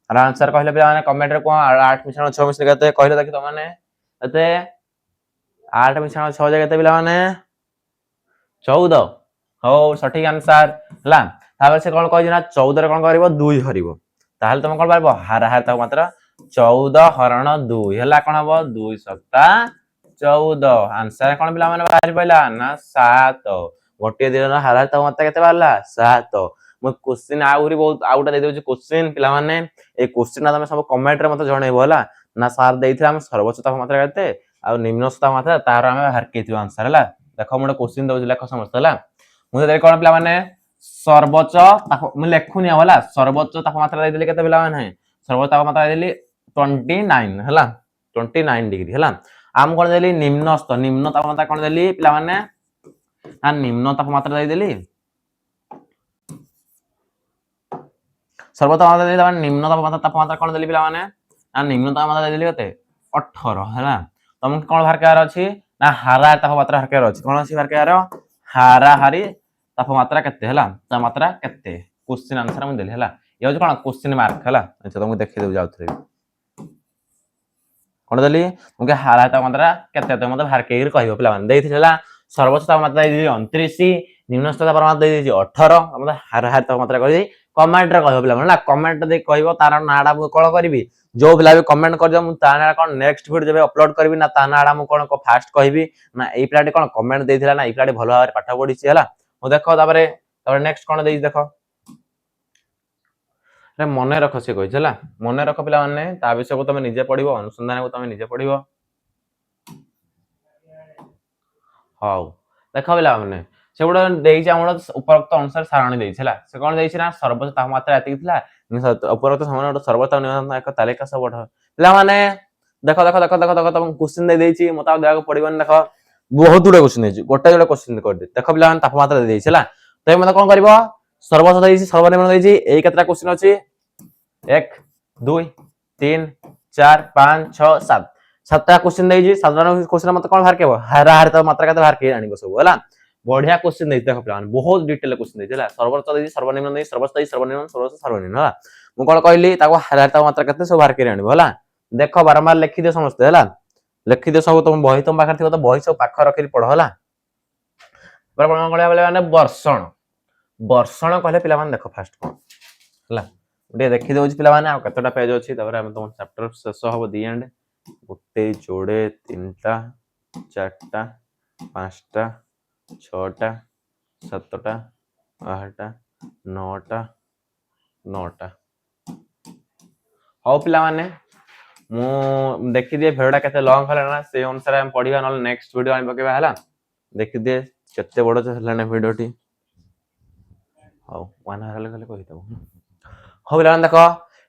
और आंसर कहले पिला माने कमेंट रे कोन 8 मिश्रण 6 मिश्रण केते कहले देखि त माने एते 8 मिश्रण 6 जे केते पिला माने 14 हो सठिक आंसर हला तापर से कोन कहै ना 14 रे कोन करिवो 2 हरिवो ताहले तुम कोन पारबो हाराहार तापमात्रा 14 हरण 2 हला कोन हबो 2 सप्ता 14 आंसर कोन पिला माने बाहर पइला ना 7 गोटे दिन हाराहार तापमात्रा केते बारला 7 मु क्वेश्चन आउरी बहुत आउटा दे देउ क्वेश्चन पिला माने ए क्वेश्चन ना तुम सब कमेंट रे मते जणैबो हला ना सर देइथिला हम सर्वोच्च तापमात्रा केते आ निम्न तापमात्रा तार हम बाहर केति आंसर हला देखो मोटे क्वेश्चन दउ लेख समझ हला मु दे कोन पिला माने सर्वोच्च मु लेखुनी हला सर्वोच्च तापमात्रा दे देली केते पिला माने सर्वोच्च तापमात्रा दे देली 29 हला 29 डिग्री हला आम कोन देली निम्न तापमात्रा कोन देली पिला माने ना निम्न तापमात्रा दे देली सर्वोच्च तापमात्रा देली माने निम्न तापमात्रा कोन देली पिला माने ना निम्न तापमात्रा दे देली केते 18 हला तुम कोन बाहर केर अछि ना हाराहारी तापमात्रा बाहर केर अछि कोन अछि बाहर केर हाराहारी तापमात्रा केते हला तापमात्रा केते क्वेश्चन आंसर हम देली हला ये कोन क्वेश्चन मार्क हला अच्छा तुमको देखि देउ जाउथरे कोन देली मुके हाराहारी तापमात्रा केते त मते बाहर केर कहबो पिला माने देइथिला सर्वोच्च तापमात्रा दे 29 निम्न तापमात्रा दे 18 मते हाराहारी तापमात्रा कहि कमेंट रे कहबो पिला माने ना कमेंट दे कहबो तार नाडा मु कोन करबी जो पिला भी कमेंट कर जो मु ता नाडा कोन नेक्स्ट वीडियो जेबे अपलोड करबी ना ता नाडा मु कोन को फास्ट कहबी ना ए पिलाटी कोन कमेंट देइथिला ना ए पिलाटी भलो भाबरे पाठ पढी छि हला मु देखो ताबरे नेक्स्ट कोन देइ देखो रे मने रख से कहि हला मने रख पिला माने ता विषय को तमे निजे पढिबो अनुसंधान को तमे निजे पढिबो हाउ देखो पिला माने से गुडा देइ छ हमर उपरोक्त अनुसार सारणी देइ छला से कोन देइ छ ना सर्वोच्च तापमात्रा एति थिला उपरोक्त समान सर्वोच्च निम्न एक तालिका सब पढ पिला माने देखो देखो देखो देखो देखो तुम क्वेश्चन दे देइ छी मता देगा पढिबन देखो बहुत गुडा क्वेश्चन देइ छी गोटे जोडा क्वेश्चन कर दे देखो पिला माने तापमात्रा देइ छला तो मते कोन करबो सर्वोच्च देइ छी सर्वनिम्न देइ छी एई केतरा क्वेश्चन अछि 1 2 3 4 5 6 7 7टा क्वेश्चन देइ छी साधारण क्वेश्चन मते कोन बाहर केबो हाराहारी तापमात्रा केते बाहर के आनिबो सब हला बढ़िया क्वेश्चन देइ देखो पिला बहुत डिटेल क्वेश्चन देइ छला सर्वोच्च देइ सर्वनिम्न देइ सर्वोच्च देइ सर्वनिम्न सर्वोच्च सर्वनिम्न हला मु कोन कहली ताको हाराहारी तापमात्रा केते सब बाहर के आनिबो हला देखो बारंबार लिखि दे समझते हला लिखि दियो सब तुम बही तुम पाखर थी तो बही सब पाख रखि पढ़ हला कौन कहले वर्षण वर्षण कहले पिला माने देखो फास्ट कोन हला गोटे देखि दउछि पिला माने आ कतटा पेज अछि तबरे हम तुम चैप्टर शेष हो दी एंड गोटे जोड़े तीनटा चारटा पांचटा छटा सातटा आठटा नौटा नौटा हौ पिला माने मु देखि दिए भिडियोटा केते लॉन्ग हला ना से अनुसार हम पढिबा न नेक्स्ट वीडियो आनि पकेबा हला देखि दिए केते बड़ हला ना वीडियोटी हौ 1 आवर गले कहि दबो हौ पिला माने देखो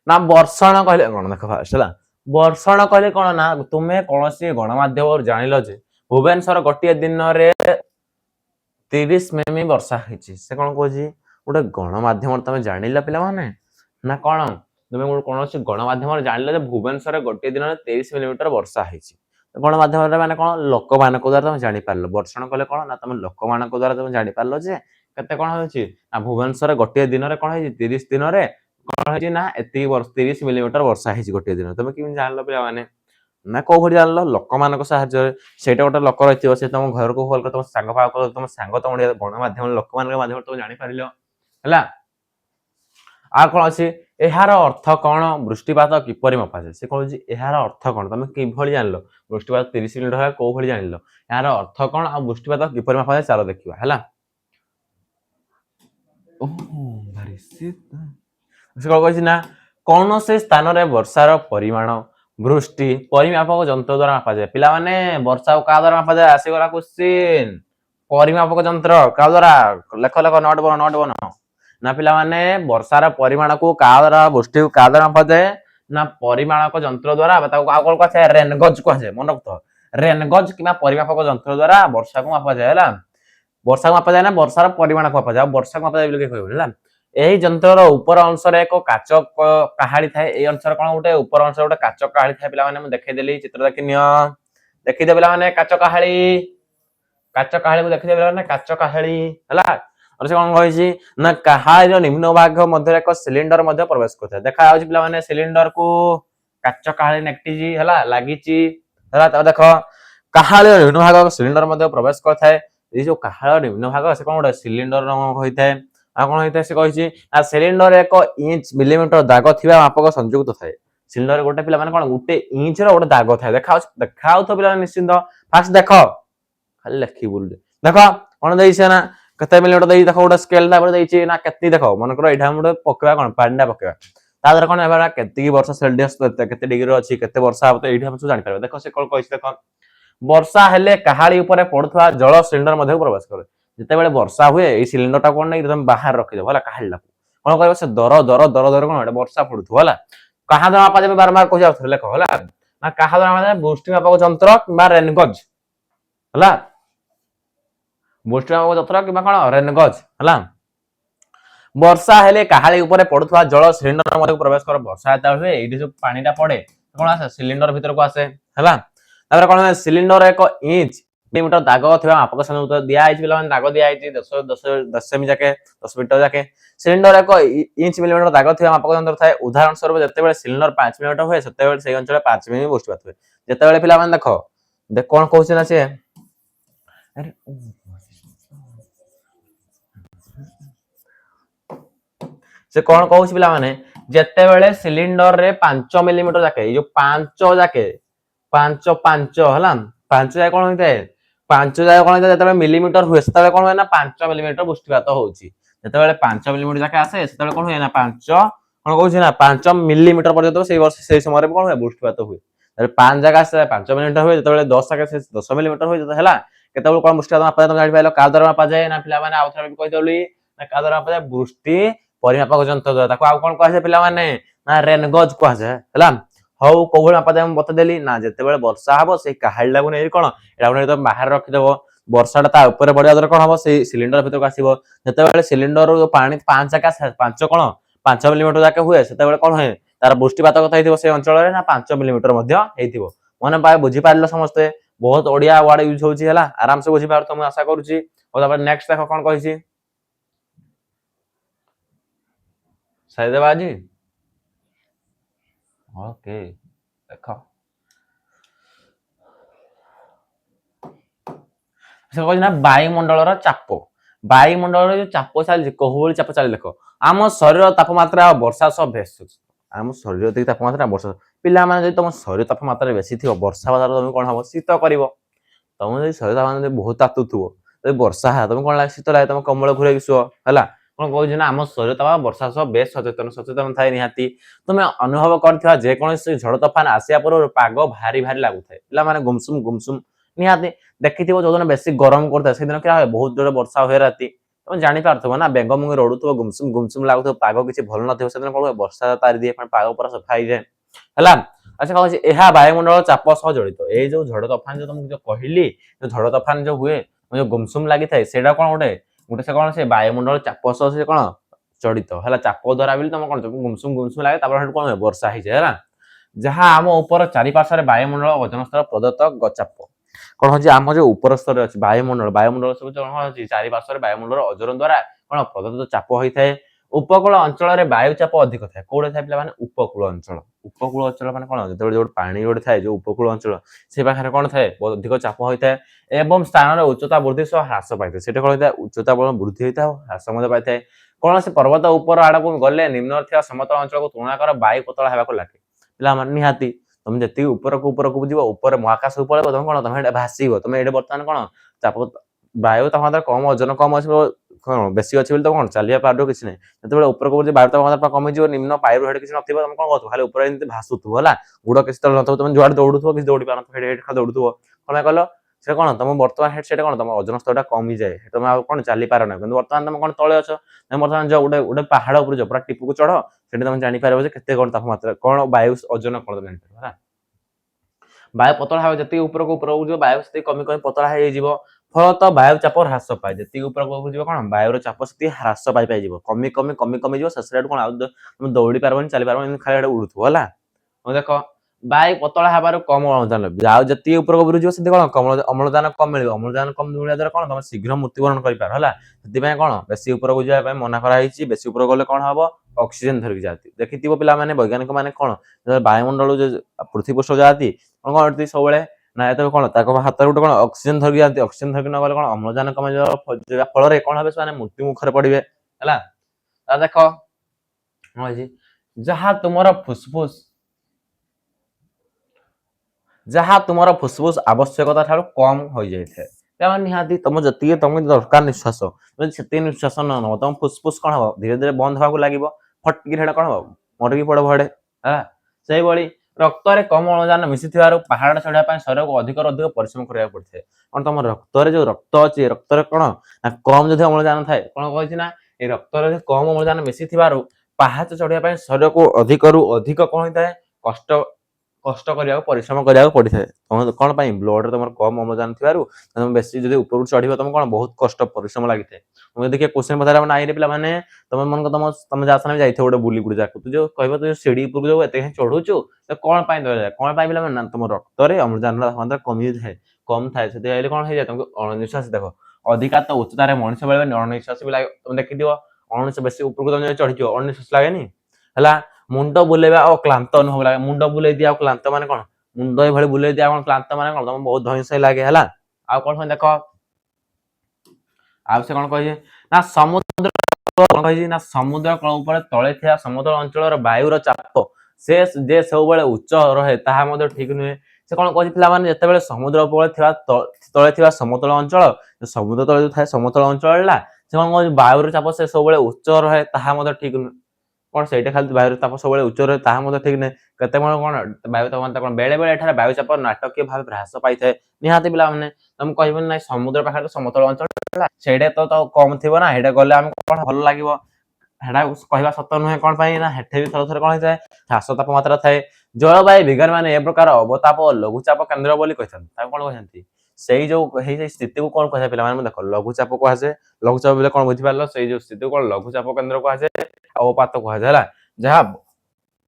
ना वर्षण कहले कोन देखो फास्ट हला वर्षण कहले कोन ना तुमे कोनसी गणमाध्यम जानिलो जे भुवनेश्वर गोटे दिन रे 30 मिमी वर्षा हिची से कोन कोजी गोटे गणमाध्यम तमे जानिला पिला माने ना कोन तुमे कोनसी गणमाध्यम जानिलो जे भुवनेश्वर गोटे दिन रे 30 मिलीमीटर वर्षा हिची गणमाध्यम रे माने कोन लोक मानक द्वारा तमे जानि पारलो वर्षण कहले कोन ना तमे लोक मानक द्वारा तमे जानि पारलो जे केते कोन होची ना भुवनेश्वर गोटे दिन रे कोन हिची 30 दिन रे कोन हिची ना एती 30 मिलीमीटर वर्षा हिची गोटे दिन तमे कि जानलो पिला माने ना को भरी जानलो लोक मानक साहाय्य सेटा गोटे लोक रहिथिबो से तम घर को कॉल कर तम संग पा कर तम संग तम गणमाध्यम लोक मानक माध्यम तमे जानि पारिलो हला आ कोन अछि एहार अर्थ कोन वृष्टिपात किपरि मपा जाय से कोन अछि एहार अर्थ कोन तमे कि भली जानलो वृष्टिपात 30 मिलीमीटर है को भली जानलो एहार अर्थ कोन आ वृष्टिपात किपरि मपा जाय चलो देखिबा हला ओहो भारी शीत से कोन कहछि ना कोन से स्थान रे वर्षार परिमाण वृष्टि परिमापक यंत्र द्वारा मापा जाय पिला माने वर्षा को का द्वारा मापा जाय आसी गला क्वेश्चन परिमापक यंत्र का द्वारा लेख लेख नोट बनो ना पिला माने वर्षार परिमाण को का द्वारा वृष्टि को का द्वारा मापा जाय ना परिमाणक यंत्र द्वारा बता को कोन कहै रेनगज कहै मन रखतो रेनगज किना परिमापक यंत्र द्वारा वर्षा को मापा जाय हला वर्षा को मापा जाय ना वर्षार परिमाण को मापा जाय वर्षा को मापा जाय बोली कहबो हला एही यंत्रर ऊपर अंश रे एको काच काहाडी थाए ए अंशर कोन गोटे ऊपर अंश गोटे काच काहाडी थाए पिला माने मु देखै देली चित्र देखिनियो देखि दे पिला माने काच काहाडी को देखि दे पिला माने काच काहाडी हला और से कोन कहै छी ना काहाडीर निम्न भाग मध्ये एक सिलिंडर मध्ये प्रवेश करथाय देखा आउछ पिला माने सिलिंडर को काच काहाडी नेकटी जी हला लागिची हला त देखो काहाडीर निम्न भाग सिलिंडर मध्ये प्रवेश करथाय ए जो काहाडीर निम्न भाग से कोन गोटे सिलिंडर नाम होइथाय आ कोन होइथाय से कहै छी आ सिलिंडर एक इंच मिलीमीटर दाग थिबा मापक संयुक्त थाए सिलिंडर गोटे पिला माने कोन गोटे इंच रो गोटे दाग थाए देखाउ तो पिला निश्चिंत फास्ट देखो खाली लेखि बोल देखो कोन देइ से ना कते मिलीमीटर देइ देखो गोटे स्केल ता पर देइ छी ना केति देखो मन करो एठा मोटे पकेबा कोन पांडा पकेबा ता दर कोन एबा केति की वर्ष सेल्सियस केते डिग्री अछि केते वर्षा होते एठा हम जानि पारबे देखो से कोन कहै छी देखो वर्षा हेले काहाडी ऊपर पडुथवा जल सिलिंडर मध्ये प्रवेश करे जते बेले वर्षा हुए ए सिलिंडर टा कोन नै तुम बाहर रखि दो होला काहाडी ला कोन कहबो से दर कोन वर्षा पडुथवा होला कहा द्वारा मापा जाबे बारंबार कहि जाउ लेखो होला ना कहा द्वारा मापा जाबे वृष्टि मापक यंत्र किबा रेनगज होला वृष्टि मापक यंत्र किबा कोन रेनगज होला वर्षा हेले काहाडी ऊपर पडुथवा जल सिलिंडर मध्ये प्रवेश कर वर्षा आता हुए एठी जो पानी टा पडे कोन आसे सिलिंडर भीतर को आसे होला तापर कोन सिलिंडर एक इंच मिलीमीटर दाग थिबा मापक संयुक्त दिया आइछ पिला दाग दिया आइछ 10 सेमी जाके 10 मीटर जाके सिलिंडर एक इंच मिलीमीटर दाग थिबा मापक यंत्र थाए उदाहरण स्वरूप जते बेले सिलिंडर 5 मिलीमीटर हुए सते बेले सेई अंचल 5 मिमी वृष्टिपात हुए जते बेले पिला माने देखो देख कोन कहउछ ना से अरे से कोन कहउछ पिला माने जते बेले सिलिंडर रे 5 मिलीमीटर जाके जो 5 जाके 5 हला 5 जाके कोन होइते 5 जाके कोन होइते जते मिलीमीटर हुए सते कोन होय ना 5 मिलीमीटर वृष्टिपात होउची जते बेले 5 मिलीमीटर जाके आसे सते कोन होय ना 5 कोन कहउछ ना 5 मिलीमीटर पर्यंत सेई वर्ष सेई समय रे कोन होय वृष्टिपात हुए अरे 5 जगह से 5 मिलीमीटर हुए जते बेले 10 जाके से 10 मिलीमीटर हुए जते हला केते बेले कोन वृष्टिपात मापा जाय जानि पाइलो का द्वारा मापा जाय ना पिला माने आउथरा कहि देली ना का द्वारा मापा जाय वृष्टि परिमापक यंत्र द्वारा ताको आ कोन कहै छै पिला माने ना रेनगज कहै छै हला हौ कोभळ मापा जाय बता देली ना जते बेले वर्षा हबो से काहाडी लागु नै कोन एटा नै तो बाहर रखि देबो वर्षा ता ऊपर बढ़िया दर कोन हबो से सिलिंडर भीतर को आसीबो जते बेले सिलिंडर पानी 5 जाका 5 कोन 5 मिलीमीटर जाके हुए सते बेले कोन होय तार वृष्टिपात कथा हेतिबो से अंचल रे ना 5 मिलीमीटर मध्ये हेतिबो मने पाए बुझी पारलो समस्ते बहुत ओडिया वर्ड यूज होची हला आराम से बुझी पारतो म आशा करूची और तापर नेक्स्ट देखो कोन कहिची साइदेबाजी ओके देखो ସେ କହୁଛି ନା ବାୟୁମଣ୍ଡଳର ଚାପ, ବାୟୁମଣ୍ଡଳର ଯୋଉ ଚାପ ଚାଲିଛି କୋହଭଳି ଚାପ ଚାଲି ଦେଖ ଆମ ଶରୀର ତାପମାତ୍ରା ବର୍ଷା ସହ ବେଶ ଆମ ଶରୀର ଯେତିକି ତାପମାତ୍ରା ବର୍ଷା ପିଲାମାନେ ଯଦି ତମ ଶରୀର ତାପମାତ୍ରା ବେଶୀ ଥିବ ବର୍ଷା ହବା ଦ୍ୱାରା ତମେ କଣ ହବ ଶୀତ କରିବ। ତମେ ଯଦି ଶରୀର ତାପମାତ୍ରା ଯଦି ବହୁତ ତାତୁଥିବ ଯଦି ବର୍ଷା ହେଲା ତମେ କଣ ଲାଗେ ଶୀତ ଲାଗେ ତମେ କମ୍ବଳ ଘୋଡେଇକି ଶୁଅ ହେଲା। କଣ କହୁଛି ନା ଆମ ଶରୀର ତାପମାତ୍ରା ବର୍ଷା ସହ ବେଶ ସଚେତନ ଥାଏ ନିହାତି। ତୁମେ ଅନୁଭବ କରିଥିବା ଯେକୌଣସି ଝଡ ତୋଫାନ ଆସିବା ପୂର୍ବରୁ ପାଗ ଭାରି ଭାରି ଲାଗୁଥାଏ ପିଲାମାନେ ଗୁମସୁମ ନିହାତି ଦେଖିଥିବ ଯୋଉଦିନ ବେଶୀ ଗରମ କରୁଥାଏ ସେଦିନ କିଆ ହୁଏ ବହୁତ ଜୋରେ ବର୍ଷା ହୁଏ ରାତି। ତମେ ଜାଣିପାରୁଥିବ ନା ବେଙ୍ଗ ମୁଙ୍ଗେ ରଡୁଥିବ ଗୁମସୁମ ଲାଗୁଥିବ ପାଗ କିଛି ଭଲ ନଥିବ ସେଦିନ କଣ ହୁଏ ବର୍ଷା ତାରି ଦିଏ ପାଗ ପୁରା ସଫା ହେଇଯାଏ ହେଲା। ଆଚ୍ଛା କଣ ଅଛି ଏହା ବାୟୁମଣ୍ଡଳ ଚାପ ସହ ଜଡିତ ଏଇ ଯୋଉ ଝଡ ତୋଫାନ ଯୋଉ ତମକୁ ଯୋଉ କହିଲି ଯୋଉ ଝଡ ତୋଫାନ ଯୋଉ ହୁଏ ଯୋଉ ଗୁମସୁମ ଲାଗିଥାଏ ସେଇଟା କଣ ଗୋଟେ ସେ କଣ ସେ ବାୟୁମଣ୍ଡଳ ଚାପ ସହ ସେ କଣ ଜଡିତ ହେଲା ଚାପ ଦ୍ଵାରା ବୋଲି ତମ କଣ ଗୁମସୁମ ଲାଗେ ତାପରେ ସେଠୁ କଣ ହୁଏ ବର୍ଷା ହେଇଯାଏ ହେଲା। ଯାହା ଆମ ଉପର ଚାରିପାର୍ଶ୍ୱରେ ବାୟୁମଣ୍ଡଳ ଓଜନ ସ୍ତର ପ୍ରଦତ୍ତ ଚାପ କଣ ହଉଛି ଆମ ଯୋଉ ଉପର ସ୍ତରରେ ଅଛି ବାୟୁମଣ୍ଡଳ ସବୁ କଣ ଅଛି ଚାରିପାର୍ଶ୍ୱରେ ବାୟୁମଣ୍ଡଳ ଓଜନ ଦ୍ଵାରା କଣ ପ୍ରଦତ୍ତ ଚାପ ହୋଇଥାଏ। ଉପକୂଳ ଅଞ୍ଚଳରେ ବାୟୁ ଚାପ ଅଧିକ ଥାଏ କୋଉଠି ଥାଏ ପିଲାମାନେ ଉପକୂଳ ଅଞ୍ଚଳ ମାନେ କଣ ଯେତେବେଳେ ଯୋଉ ପାଣି ଗୋଟେ ଥାଏ ଯୋଉ ଉପକୂଳ ଅଞ୍ଚଳ ସେ ପାଖରେ କଣ ଥାଏ ଅଧିକ ଚାପ ହୋଇଥାଏ ଏବଂ ସ୍ଥାନରେ ଉଚ୍ଚତା ବୃଦ୍ଧି ସହ ହ୍ରାସ ପାଇଥାଏ ସେଟା କଣ ହେଇଥାଏ ଉଚ୍ଚତା ବୃଦ୍ଧି ହେଇଥାଏ ହ୍ରାସ ମଧ୍ୟ ପାଇଥାଏ। କୌଣସି ପର୍ବତ ଉପର ଆଡକୁ ଗଲେ ନିମ୍ନରେ ଥିବା ସମତଳ ଅଞ୍ଚଳକୁ ତୁଳନା କର ବାୟୁ ପତଳା ହେବାକୁ ଲାଗେ ପିଲାମାନେ ନିହାତି ତମେ ଯେତିକି ଉପରକୁ ଯିବ ଉପରେ ମହାକାଶକୁ ପଳେଇବ ତମେ କଣ ତମେ ଏଇଟା ଭାସିବ ତମେ ଏଇଟା ବର୍ତ୍ତମାନ କଣ ଚାପ ବାୟୁ ତାପମାତ୍ରା କମ ଓଜନ କମ ଅଛି କଣ ବେଶୀ ଅଛି ବୋଲି ତମ କଣ ଚାଲିବା ପାରୁ କିଛି ନାହିଁ ଯେତେବେଳେ ଉପରକୁ ବାୟୁ ତାପମାତ୍ରା କମିଯିବ ନିମ୍ନ ବାୟୁ ହେଠି କିଛି ନଥିବ ତମେ କଣ କରୁଥିବ ଖାଲି ଉପରେ ଏମିତି ଭାସୁଥିବ ହେଲା ଗୋଡ କିଛି ତଳେ ନଥିବ ତମେ ଯୁଆଡେ ଦୌଡୁଥିବ କିଛି ଦୌଡି ପାରୁନଥିବ ହେଠି ଖାଲି ଦୌଡୁଥିବ କଣ କହିଲ ସେ କଣ ତମ ବର୍ତ୍ତମାନ ସେଟା କଣ ତମ ଓଜନ ସ୍ତରଟା କମିଯାଏ ତମେ ଆଉ କଣ ଚାଲିପାର ନା କିନ୍ତୁ ବର୍ତ୍ତମାନ ତମେ କଣ ତଳେ ଅଛ ତମେ ବର୍ତ୍ତମାନ ଯୋଉ ଗୋଟେ ପାହାଡ ଉପରୁ ଯାଅ ପୁରା ଟିପୁକୁ ଚଢ ସେଠି ତମେ ଜାଣିପାରିବ ଯେ କେତେ କଣ ତାପମାତ୍ରା କଣ ବାୟୁ ଓଜନ କଣ ତମେ ଜାଣିପାରିବ ହେଲା। ବାୟୁ ପତଳା ହେବ ଯେତିକି ଉପରକୁ ଯିବ ବାୟୁ ସେତିକି କମି ପତଳା ହେଇଯିବ ଫଳତଃ ବାୟୁ ଚାପ ହ୍ରାସ ପାଏ ଯେତିକି ଉପରକୁ ଯିବ କଣ ବାୟୁର ଚାପ ସେତିକି ହ୍ରାସ ପାଇଯିବ କମି ଯିବ ଶେଷରେ କଣ ଆଉ ତମେ ଦୌଡି ପାରିବନି ଚାଲି ପାରିବନି ଖାଲି ଗୋଟେ ଉଡୁଥିବ ହେଲା। ଦେଖ ବାୟୁ ପତଳା ହେବାରୁ କମ ଅମ୍ଳଜାନ ଆଉ ଯେତିକି ଉପରକୁ ଯିବ ସେତିକି କଣ ଅମ୍ଳଜାନ କମ ମିଳିବ ଅମ୍ଳଜାନ କମ ମିଳିବା ଦ୍ୱାରା କଣ ତମେ ଶୀଘ୍ର ମୃତ୍ୟୁବରଣ କରିପାର ହେଲା। ସେଥିପାଇଁ କଣ ବେଶୀ ଉପରକୁ ଯିବା ପାଇଁ ମନା କରାଯାଇଛି ବେଶୀ ଉପରକୁ ଗଲେ କଣ ହବ ଅକ୍ସିଜେନ ଧରିକି ଯାଆନ୍ତି ଦେଖିଥିବ ପିଲାମାନେ ବୈଜ୍ଞାନିକ ମାନେ କଣ ବାୟୁମଣ୍ଡଳ ପୃଥିବୀ ପୃଷ୍ଠ ଯାଆନ୍ତି କଣ ସବୁବେଳେ ନା ଏତେବେଳେ କଣ ତାଙ୍କ ହାତରେ ଗୋଟେ କଣ ଅକ୍ସିଜେନ ଧରିକି ଯାଆନ୍ତି ଅକ୍ସିଜେନ ଧରିକି ନ ଗଲେ କଣ ଅମ୍ଳଜାନ କମିଯିବା ଫଳରେ କଣ হবে ସେମାନେ ମୃତ୍ୟୁ ମୁଖରେ ପଡିବେ ହେଲା। ଦେଖ ଯାହା ତୁମର ଫୁସଫୁସ ଆବଶ୍ୟକତା ଠାରୁ କମ ହୋଇଯାଇଥାଏ ତାମାନେ ନିହାତି ତମ ଯେତିକି ତମକୁ ଦରକାର ନିଶ୍ୱାସ ଯଦି ସେତିକି ନିଶ୍ୱାସ ନ ନବ ତମ ଫୁସଫୁସ କଣ ହବ ଧୀରେ ଧୀରେ ବନ୍ଦ ହବାକୁ ଲାଗିବ ଫଟକିରି ସେଟା କଣ ହବ ମରିକି ପଡିବ ହେଡେ ହେଲା। ସେଇଭଳି ରକ୍ତରେ କମ ଅମ୍ଳଜାନ ମିଶିଥିବାରୁ ପାହାଡ ଚଢିବା ପାଇଁ ଶରୀରକୁ ଅଧିକରୁ ଅଧିକ ପରିଶ୍ରମ କରିବାକୁ ପଡିଥାଏ କଣ ତମ ରକ୍ତରେ ଯୋଉ ରକ୍ତ ଅଛି ରକ୍ତରେ କଣ ନା କମ ଯଦି ଅମ୍ଳଜାନ ଥାଏ କଣ କହିଛି ନା ଏଇ ରକ୍ତରେ କମ ଅମ୍ଳଜାନ ମିଶିଥିବାରୁ ପାହାଚ ଚଢିବା ପାଇଁ ଶରୀରକୁ ଅଧିକରୁ ଅଧିକ କଣ ହେଇଥାଏ କଷ୍ଟ କରିବାକୁ ପରିଶ୍ରମ କରିବାକୁ ପଡିଥାଏ ତମ କଣ ପାଇଁ ବ୍ଲଡରେ ତମର କମ ଅମ୍ଳଜାନ ଥିବାରୁ ତମେ ବେଶୀ ଯଦି ଉପରକୁ ଚଢିବ ତମେ କଣ ବହୁତ କଷ୍ଟ ପରିଶ୍ରମ ଲାଗିଥାଏ। ତମେ ଯଦି କିଏ କୋଶ୍ଚିନ ପଚାରିବ ନାଇଁରେ ପିଲାମାନେ ତମେ ଯାହା ସାଙ୍ଗେ ଯାଇଥିବ ଗୋଟେ ବୁଲି ଗୁଡି ଯାକୁ ତୁ ଯୋଉ କହିବ ତୁ ସିଡି ଉପରକୁ ଯୋଉ ଏତେ ଚଢୁଛୁ କଣ ପାଇଁ କଣ ପାଇଁ ପିଲାମାନେ ନା ତମ ରକ୍ତରେ ଅମ୍ଳଜାନର ମାତ୍ରା କମିଯାଇଥାଏ କମ ଥାଏ ସେଥିପାଇଁ କଣ ହେଇଯାଏ ତମକୁ ଅଣନିଶ୍ୱାସୀ ଦେଖ ଅଧିକା ତ ଉଚ୍ଚତାରେ ମଣିଷ ବେଳେ ଅଣନିଶ୍ୱାସୀ ବି ଲାଗେ ତମେ ଦେଖିଥିବ ଅଣନିଶ୍ୱାସୀ ବେଶୀ ଉପରକୁ ତମେ ଚଢିଯିବ ଅଣନିଶ୍ୱାସୀ ଲାଗେନି ହେଲା। ମୁଣ୍ଡ ବୁଲେଇବା ଆଉ କ୍ଳାନ୍ତ ଅନୁଭବ ଲାଗେ ମୁଣ୍ଡ ବୁଲେଇ ଦିଏ ଆଉ କ୍ଳାନ୍ତ ମାନେ କଣ ମୁଣ୍ଡ ଏଇଭଳି ବୁଲେଇ ଦିଏ କଣ କ୍ଳାନ୍ତ ମାନେ କଣ ତମକୁ ବହୁତ ଧଇଁସଇଁ ଲାଗେ ହେଲା। ଆଉ କଣ ଦେଖ ଆଉ ସେ କଣ କହିଛି ନା ସମୁଦ୍ର କୂଳ ଉପରେ ତଳେ ଥିବା ସମତଳ ଅଞ୍ଚଳର ବାୟୁର ଚାପ ଯେ ସବୁବେଳେ ଉଚ୍ଚ ରହେ ତାହା ମଧ୍ୟ ଠିକ ନୁହେଁ ସେ କଣ କହିଛି ପିଲାମାନେ ଯେତେବେଳେ ସମୁଦ୍ର ଉପରେ ତଳେ ଥିବା ସମତଳ ଅଞ୍ଚଳ ସମୁଦ୍ର ତଳେ ଯୋଉ ଥାଏ ସମତଳ ଅଞ୍ଚଳଟା ସେ କଣ କହୁଛି ବାୟୁର ଚାପ ସେ ସବୁବେଳେ ଉଚ୍ଚ ରହେ ତାହା ମଧ୍ୟ ଠିକ ନୁହେଁ କଣ ସେଇଟା ଖାଲି ବାୟୁର ତାପ ସବୁବେଳେ ଉଚ୍ଚ ରହେ ତାହା ମଧ୍ୟ ଠିକ ନୁହେଁ କେତେବେଳେ କଣ ବାୟୁ ତାପମାତ୍ରା କଣ ବେଳେ ବେଳେ ଏଠାରେ ବାୟୁ ଚାପ ନାଟକୀୟ ଭାବେ ହ୍ରାସ ପାଇଥାଏ ନିହାତି ପିଲାମାନେ ତମେ କହିବନି ନାଇଁ ସମୁଦ୍ର ପାଖରେ ତ ସମତଳ ଅଞ୍ଚଳ ସେଇଟା ତ କମ ଥିବ ନା ସେଇଟା ଗଲେ ଆମକୁ କଣ ଭଲ ଲାଗିବ ହେଟା କହିବା ସତ ନୁହେଁ କଣ ପାଇଁ ନା ହେଠେ ବି ଥରେ ଥରେ କଣ ହେଇଥାଏ ହ୍ରାସ ତାପମାତ୍ରା ଥାଏ ଜଳବାୟୁ ବିଜ୍ଞାନ ମାନେ ଏ ପ୍ରକାର ଅବତାପ ଲଘୁଚାପ କେନ୍ଦ୍ର ବୋଲି କହିଥାନ୍ତି ତାକୁ କଣ କହିଛନ୍ତି ସେଇ ଯୋଉ ସେଇ ସ୍ଥିତିକୁ କଣ କୁହାଯାଏ ପିଲାମାନେ ଦେଖ ଲଘୁଚାପ କୁହାଯାଏ ଲଘୁଚାପ ବଲେ କଣ ବୁଝିପାରିଲ ସେଇ ଯୋଉ ସ୍ଥିତିକୁ କଣ ଲଘୁଚାପ କେନ୍ଦ୍ର କୁହାଯାଏ ଅବପାତ କୁହାଯାଏ ହେଲା ଯାହା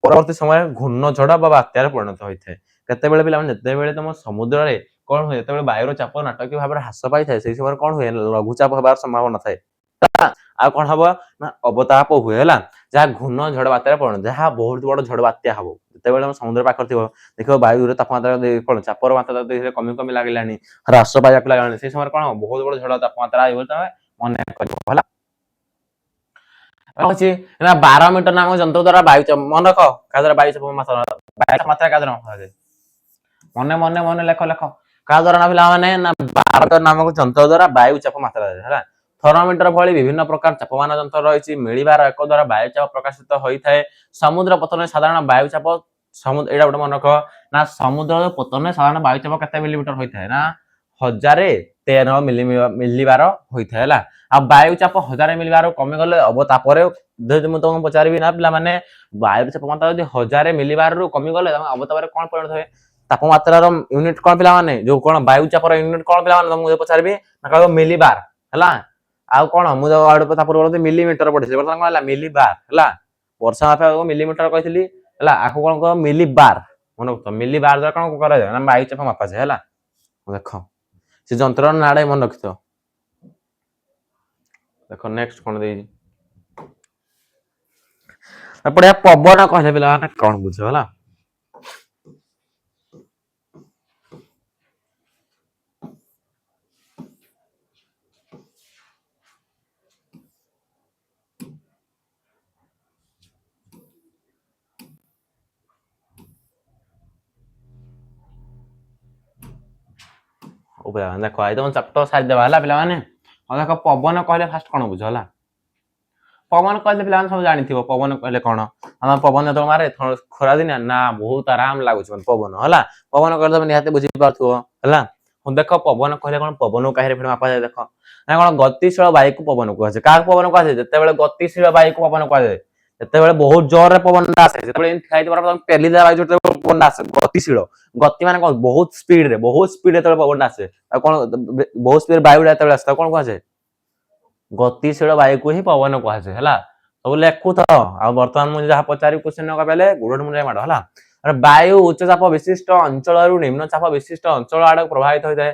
ପରବର୍ତ୍ତୀ ସମୟରେ ଘୂର୍ଣ୍ଣଝଡ ବା ବାତ୍ୟାରେ ପରିଣତ ହୋଇଥାଏ କେତେବେଳେ ପିଲାମାନେ ଯେତେବେଳେ ତମ ସମୁଦ୍ରରେ କଣ ହୁଏ ଯେତେବେଳେ ବାୟୁର ଚାପ ନାଟକୀୟ ଭାବରେ ହ୍ରାସ ପାଇଥାଏ ସେଇ ସମୟରେ କଣ ହୁଏ ଲଘୁଚାପ ହେବାର ସମ୍ଭାବନା ଥାଏ ଆଉ କଣ ହବ ନା ଅବତାପ ହୁଏ ହେଲା ଯାହା ଘୂର୍ଣ୍ଣ ଝଡ଼ ବାତ୍ୟାରେ ପରିଣତ, ଯାହା ବହୁତ ବଡ଼ ଝଡ଼ ବାତ୍ୟା ହବ। ଯେତେବେଳେ ଆମ ସମୁଦ୍ର ପାଖରେ ଥିବ ଦେଖିବ ବାୟୁରେ ତାପମାତ୍ରା କଣ ଚାପର ମାତ୍ରା ଧୀରେ କମି କମି ଲାଗିଲାଣି, ହ୍ରାସ ପାଇବାକୁ ଲାଗିଲାଣି, ସେଇ ସମୟରେ କଣ ବହୁତ ବଡ଼ ଝଡ଼ ତାପମାତ୍ରା ଆଇବ ତମେ ମନେ କରିବ ହେଲା। ଅଛି ନା 12 ମିଟର ନାମକ ଯନ୍ତ୍ର ଦ୍ୱାରା ବାୟୁ ମନେ ରଖ କାହା ଦ୍ୱାରା ବାୟୁ ମାତ୍ରା କାହା ଦ୍ୱାରା ମାପା ଯାଏ। ମନେ ମନେ ମନେ ଲେଖ ଲେଖ କାହା ଦ୍ୱାରା ନା ପିଲାମାନେ ନା 12 ନାମକ ଯନ୍ତ୍ର ଦ୍ୱାରା ବାୟୁ ଚାପ ମାତ୍ରା ଯାଏ ହେଲା। ଥର୍ମୋମିଟର ଭଳି ବିଭିନ୍ନ ପ୍ରକାର ଚାପମାନ ଯନ୍ତ୍ର ରହିଛି। ମିଳିବାର ଏକ ଦ୍ୱାରା ବାୟୁ ଚାପ ପ୍ରକାଶିତ ହୋଇଥାଏ। ସମୁଦ୍ର ପତନରେ ସାଧାରଣ ବାୟୁ ଚାପ ଏଇଟା ଗୋଟେ ମନେ ରଖ ନା ସମୁଦ୍ର ପତନରେ ସାଧାରଣ ବାୟୁ ଚାପ କେତେ ମିଲିମିଟର ହୋଇଥାଏ ନା 1013 ମିଲିବାର ହୋଇଥାଏ ହେଲା। ଆଉ ବାୟୁ ଚାପ 1000 ମିଲିବାର କମିଗଲେ ଅବତାପରେ ଯଦି ମୁଁ ତମକୁ ପଚାରିବି ନା ପିଲାମାନେ ବାୟୁ ଚାପ ମାତ୍ରା ଯଦି 1000 ମିଲିବାରରୁ କମିଗଲେ ତମେ ଅବତାପରେ କଣ ପରିଣତ ହୁଏ? ତାପମାତ୍ରାର ୟୁନିଟ କଣ ପିଲାମାନେ ଯୋଉ କଣ ବାୟୁ ଚାପର ୟୁନିଟ କଣ ପିଲାମାନେ ତମକୁ ପଚାରିବି ନା କହିବ ମିଲିବାର ହେଲା। ଆଉ କଣ ମୁଁ ତା ପୂର୍ବରୁ ମିଲିମିଟର ପଢିଥିଲି, ବର୍ତ୍ତମାନ କଣ ହେଲା ମିଲିବାର ହେଲା। ବର୍ଷା ମାପିବାକୁ ମିଲିମିଟର କହିଥିଲି ହେଲା, ଆକୁ କଣ କହିବ ମିଲିବାର। ମନେ ରଖ ମିଲିବାର ଦ୍ୱାରା କଣ କରାଯାଏ ନା ବାୟୁ ଚାପ ମାପାଯାଏ ହେଲା। ଦେଖ ସେ ଯନ୍ତ୍ରର ନାଁଟା ମନେ ରଖିଥିବ। ଦେଖ ନେକ୍ସଟ କଣ ଦେଇଛି ଏପଟେ ପବନ କହିଲେ ପିଲାମାନେ କଣ ବୁଝ ହେଲା। ଦେଖ ଏଇ ତମ ଚାପ୍ଟର ସାରିଦେବା ହେଲା ପିଲାମାନେ। ଆଉ ଦେଖ ପବନ କହିଲେ ଫାଷ୍ଟ କଣ ବୁଝ ହେଲା। ପବନ କହିଲେ ପିଲାମାନେ ସବୁ ଜାଣିଥିବ ପବନ କହିଲେ କଣ। ଆମ ପବନ ଯେତେବେଳେ ମାରେ ଖରା ଦିନିଆ ନା ବହୁତ ଆରାମ ଲାଗୁଛି ପବନ ହେଲା। ପବନ କହିଲେ ତମେ ନିହାତି ବୁଝିପାରୁଥିବ ହେଲା। ଦେଖ ପବନ କହିଲେ କଣ ପବନକୁ କାହିଁରେ ମାପାଯାଏ ଦେଖ ନା କଣ ଗତିଶୀଳ ବାୟୁକୁ ପବନ କୁହାଯାଏ। କାହାକୁ ପବନ କୁହାଯାଏ? ଯେତେବେଳେ ଗତିଶୀଳ ବାୟୁକୁ ପବନ କୁହାଯାଏ। ଯେତେବେଳେ ବହୁତ ଜୋରରେ ପବନଟା ଆସେ, ଯେତେବେଳେ ପେଲିଦେବା ବାୟୁ ପବନଟା ଆସେ ଗତିଶୀଳ। ଗତି ମାନେ କଣ ବହୁତ ସ୍ପିଡରେ ଯେତେବେଳେ ପବନଟା ଆସେ ଆଉ କଣ ବହୁତ ସ୍ପିଡ ବାୟୁଟା ଯେତେବେଳେ ଆସେ କଣ କୁହାଯାଏ? ଗତିଶୀଳ ବାୟୁକୁ ହିଁ ପବନ କୁହାଯାଏ ହେଲା। ସବୁ ଲେଖୁଥ ଆଉ ବର୍ତ୍ତମାନ ମୁଁ ଯାହା ପଚାରିବି କ୍ୱେଶ୍ଚନ କହିଲେ ଗୋଡ ମୁଣ୍ଡରେ ମାଡ ହେଲା। ବାୟୁ ଉଚ୍ଚ ଚାପ ବିଶିଷ୍ଟ ଅଞ୍ଚଳରୁ ନିମ୍ନ ଚାପ ବିଶିଷ୍ଟ ଅଞ୍ଚଳ ଆଡକୁ ପ୍ରଭାବିତ ହୋଇଥାଏ।